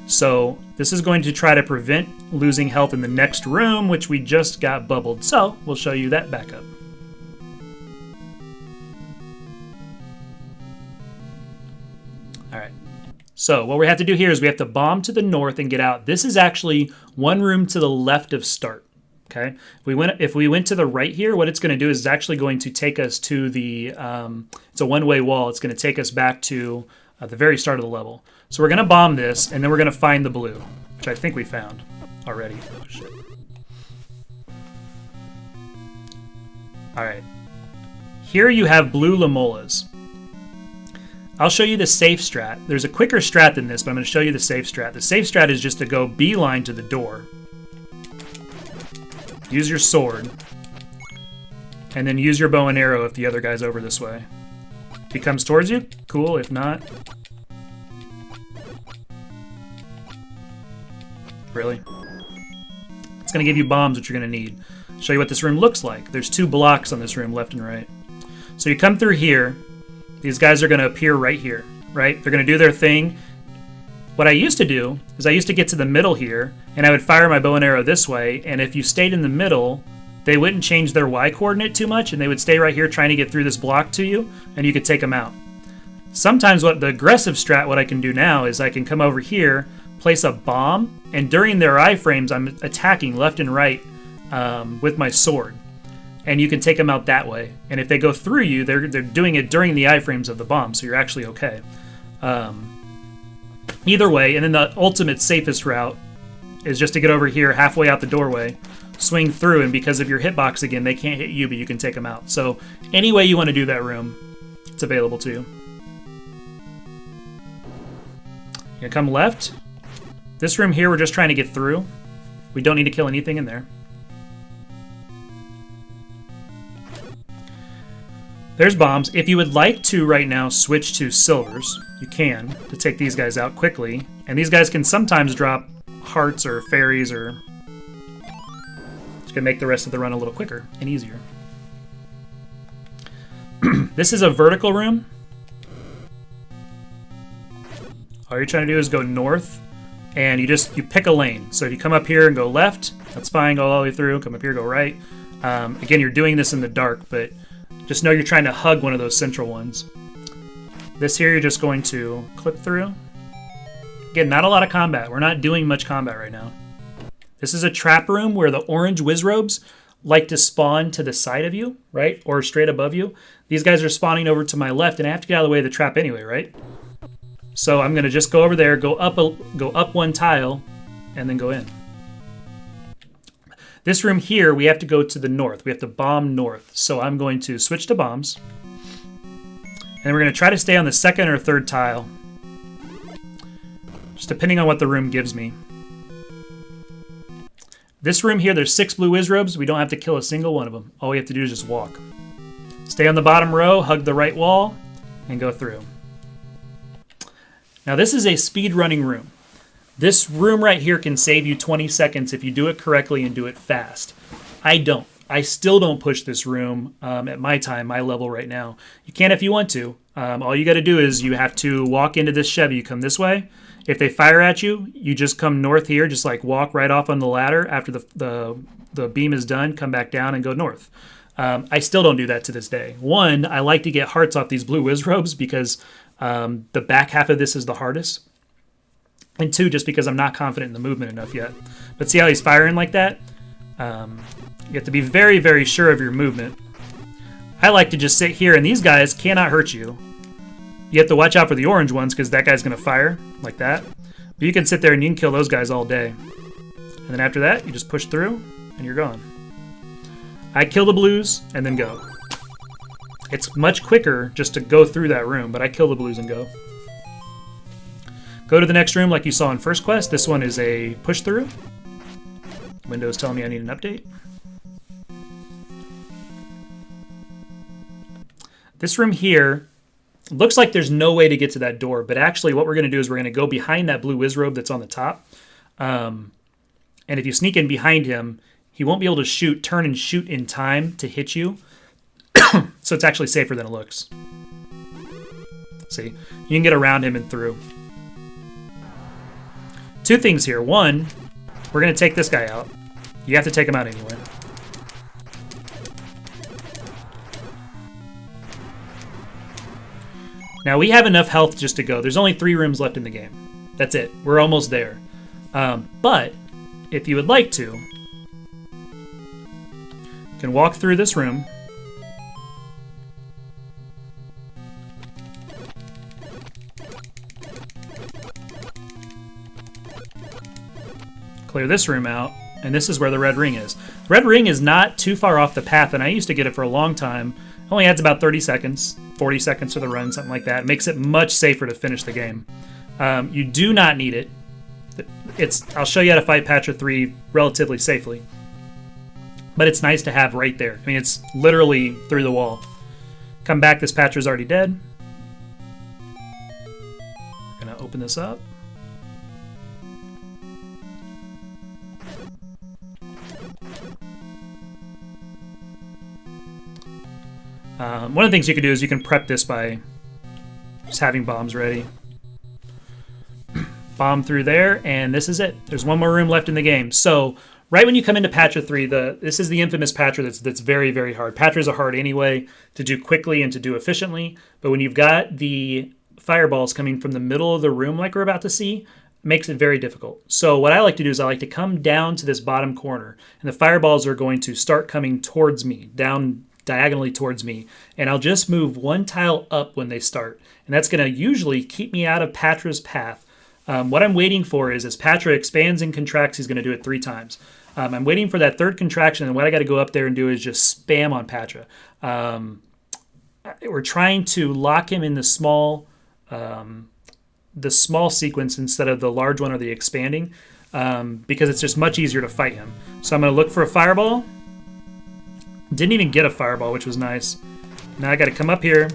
So this is going to try to prevent losing health in the next room, which we just got bubbled. So we'll show you that backup. Alright, so what we have to do here is we have to bomb to the north and get out. This is actually one room to the left of start. Okay, if we went to the right here, what it's going to do is it's actually going to take us to the, it's a one-way wall. It's going to take us back to the very start of the level. So we're going to bomb this, and then we're going to find the blue, which I think we found already. Oh, shit. Alright, here you have blue Lamolas. I'll show you the safe strat. There's a quicker strat than this, but I'm going to show you the safe strat. The safe strat is just to go beeline to the door. Use your sword. And then use your bow and arrow if the other guy's over this way. If he comes towards you, cool. If not... Really? It's going to give you bombs, which you're going to need. Show you what this room looks like. There's 2 blocks on this room, left and right. So you come through here. These guys are going to appear right here, right? They're going to do their thing. What I used to do is I used to get to the middle here, and I would fire my bow and arrow this way, and if you stayed in the middle, they wouldn't change their Y coordinate too much, and they would stay right here trying to get through this block to you, and you could take them out. Sometimes what the aggressive strat, what I can do now, is I can come over here, place a bomb, and during their iframes, I'm attacking left and right with my sword. And you can take them out that way. And if they go through you, they're doing it during the iframes of the bomb, so you're actually okay. Either way, and then the ultimate safest route is just to get over here halfway out the doorway, swing through, and because of your hitbox again, they can't hit you, but you can take them out. So any way you want to do that room, it's available to you. You're gonna come left. This room here, we're just trying to get through. We don't need to kill anything in there. There's bombs. If you would like to right now switch to silvers, you can, to take these guys out quickly. And these guys can sometimes drop hearts or fairies, or it's gonna make the rest of the run a little quicker and easier. This is a vertical room. All you're trying to do is go north, and you pick a lane. So if you come up here and go left, that's fine, go all the way through. Come up here, go right. Again, you're doing this in the dark, but just know you're trying to hug one of those central ones. This here, you're just going to clip through. Again, not a lot of combat. We're not doing much combat right now. This is a trap room where the orange wizrobes like to spawn to the side of you, right? Or straight above you. These guys are spawning over to my left, and I have to get out of the way of the trap anyway, right? So I'm going to just go over there, go up one tile, and then go in. This room here, we have to go to the north. We have to bomb north. So I'm going to switch to bombs. And we're going to try to stay on the second or third tile. Just depending on what the room gives me. This room here, there's 6 blue wizrobes. We don't have to kill a single one of them. All we have to do is just walk. Stay on the bottom row, hug the right wall, and go through. Now this is a speed running room. This room right here can save you 20 seconds if you do it correctly and do it fast. I don't. I still don't push this room at my time, my level right now. You can if you want to. All you got to do is you have to walk into this Chevy. You come this way. If they fire at you, you just come north here, just like walk right off on the ladder after the beam is done, come back down and go north. I still don't do that to this day. One, I like to get hearts off these blue wizrobes because the back half of this is the hardest. And two, just because I'm not confident in the movement enough yet. But see how he's firing like that? You have to be very, very sure of your movement. I like to just sit here, and these guys cannot hurt you. You have to watch out for the orange ones, because that guy's going to fire like that. But you can sit there and you can kill those guys all day. And then after that, you just push through, and you're gone. I kill the blues, and then go. It's much quicker just to go through that room, but I kill the blues and go. Go to the next room like you saw in First Quest. This one is a push-through. Windows telling me I need an update. This room here looks like there's no way to get to that door, but actually what we're going to do is we're going to go behind that blue wizrobe that's on the top. And if you sneak in behind him, he won't be able to turn and shoot in time to hit you. So it's actually safer than it looks. See, you can get around him and through. Two things here. One, we're going to take this guy out. You have to take him out anyway. Now we have enough health just to go. There's only 3 rooms left in the game. That's it. We're almost there. But if you would like to, you can walk through this room. Clear this room out, and this is where the red ring is. The red ring is not too far off the path, and I used to get it for a long time. It only adds about 30 seconds, 40 seconds to the run, something like that. It makes it much safer to finish the game. You do not need it. I'll show you how to fight Patra 3 relatively safely. But it's nice to have right there. I mean, it's literally through the wall. Come back, this Patra's already dead. We're going to open this up. One of the things you can do is you can prep this by just having bombs ready. Bomb through there, and this is it. There's one more room left in the game. So right when you come into Patra 3, this is the infamous Patra that's very, very hard. Patras are hard anyway to do quickly and to do efficiently, but when you've got the fireballs coming from the middle of the room like we're about to see, it makes it very difficult. So what I like to do is I like to come down to this bottom corner, and the fireballs are going to start coming towards me, down diagonally towards me, and I'll just move one tile up when they start, and that's going to usually keep me out of Patra's path. What I'm waiting for is as Patra expands and contracts, he's going to do it 3 times. I'm waiting for that 3rd contraction, and what I got to go up there and do is just spam on Patra. We're trying to lock him in the small sequence instead of the large one or the expanding, because it's just much easier to fight him. So I'm going to look for a fireball. Didn't even get a fireball, which was nice. Now I got to come up here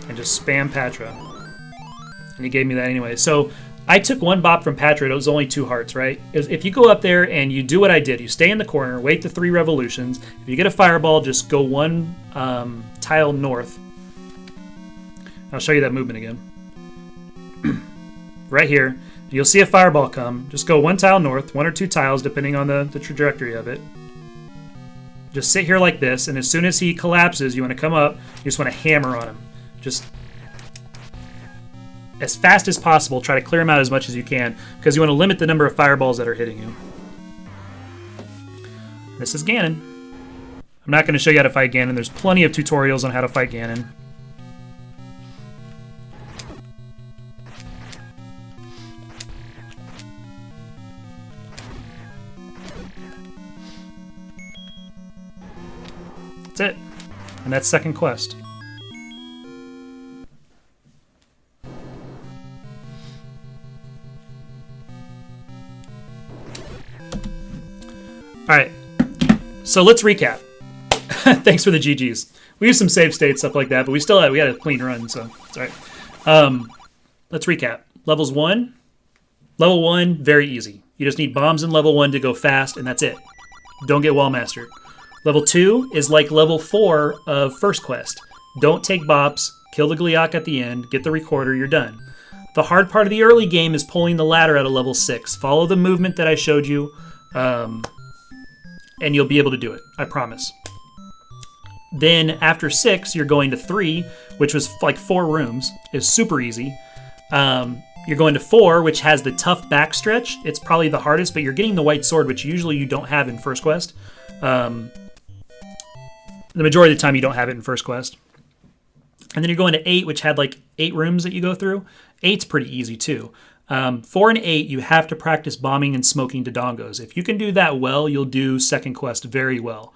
and just spam Patra. And he gave me that anyway. So I took 1 bop from Patra. It was only 2 hearts, right? If you go up there and you do what I did, you stay in the corner, wait the 3 revolutions. If you get a fireball, just go 1 tile north. I'll show you that movement again. Right here. You'll see a fireball come. Just go 1 tile north, 1 or 2 tiles, depending on the trajectory of it. Just sit here like this, and as soon as he collapses, you want to come up, you just want to hammer on him. Just as fast as possible, try to clear him out as much as you can, because you want to limit the number of fireballs that are hitting you. This is Ganon. I'm not going to show you how to fight Ganon. There's plenty of tutorials on how to fight Ganon. That's it. And that's 2nd quest. Alright. So let's recap. Thanks for the GGs. We used some save state, stuff like that, but we had a clean run, so it's alright. Let's recap. Levels 1. Level 1, very easy. You just need bombs in level 1 to go fast, and that's it. Don't get wall mastered. Level 2 is like level 4 of first quest. Don't take bops, kill the Gliok at the end, get the recorder, you're done. The hard part of the early game is pulling the ladder out of level 6. Follow the movement that I showed you, and you'll be able to do it, I promise. Then after 6, you're going to 3, which was like 4 rooms. It's super easy. You're going to 4, which has the tough backstretch. It's probably the hardest, but you're getting the white sword, which usually you don't have in first quest. The majority of the time you don't have it in first quest. And then you're going to 8, which had like 8 rooms that you go through. 8's pretty easy too. 4 and 8, you have to practice bombing and smoking dodongos. If you can do that well, you'll do second quest very well.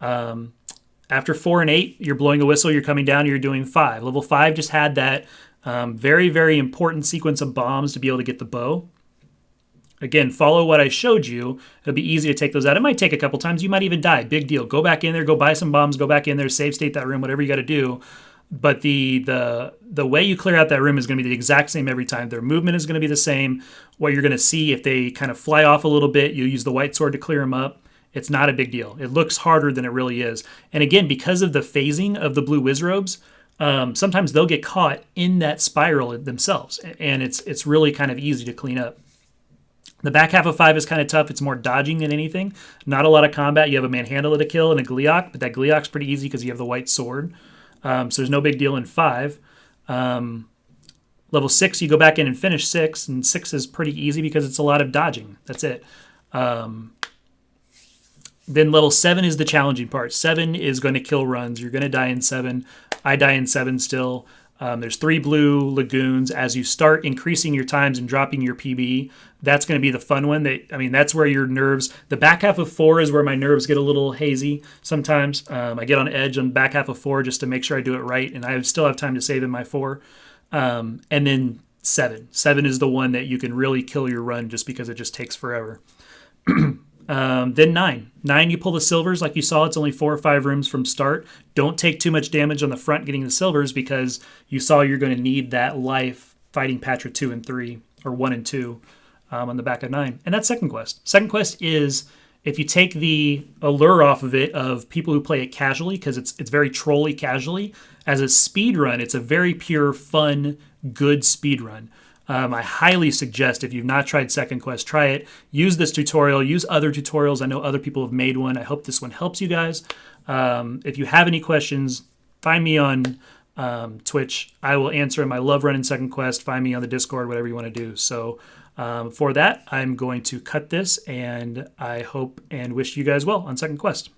After 4 and 8, you're blowing a whistle, you're coming down, you're doing 5. Level 5 just had that very, very important sequence of bombs to be able to get the bow. Again, follow what I showed you. It'll be easy to take those out. It might take a couple times. You might even die. Big deal. Go back in there, go buy some bombs, go back in there, save state that room, whatever you got to do. But the way you clear out that room is going to be the exact same every time. Their movement is going to be the same. What you're going to see, if they kind of fly off a little bit, you use the white sword to clear them up. It's not a big deal. It looks harder than it really is. And again, because of the phasing of the blue Wizrobes, sometimes they'll get caught in that spiral themselves. And it's really kind of easy to clean up. The back half of 5 is kind of tough. It's more dodging than anything. Not a lot of combat. You have a manhandle to kill and a Gliok, but that Gliok's pretty easy because you have the white sword. So there's no big deal in 5. Level 6, you go back in and finish 6, and 6 is pretty easy because it's a lot of dodging. That's it. Then level 7 is the challenging part. 7 is going to kill runs. You're going to die in 7. I die in 7 still. There's 3 blue lagoons. As you start increasing your times and dropping your PB, that's going to be the fun one. That's where your nerves... The back half of 4 is where my nerves get a little hazy sometimes. I get on edge on the back half of 4 just to make sure I do it right, and I still have time to save in my 4. And then 7. 7 is the one that you can really kill your run just because it just takes forever. Then 9. 9, you pull the silvers. Like you saw, it's only 4 or 5 rooms from start. Don't take too much damage on the front getting the silvers because you saw you're going to need that life fighting Patra 2 and 3, or 1 and 2 on the back of 9. And that's second quest. Second quest is, if you take the allure off of it of people who play it casually, because it's very trolly casually, as a speed run, it's a very pure, fun, good speed run. I highly suggest, if you've not tried Second Quest, try it. Use this tutorial. Use other tutorials. I know other people have made one. I hope this one helps you guys. If you have any questions, find me on Twitch. I will answer them. I love running Second Quest. Find me on the Discord, whatever you want to do. So for that, I'm going to cut this, and I hope and wish you guys well on Second Quest.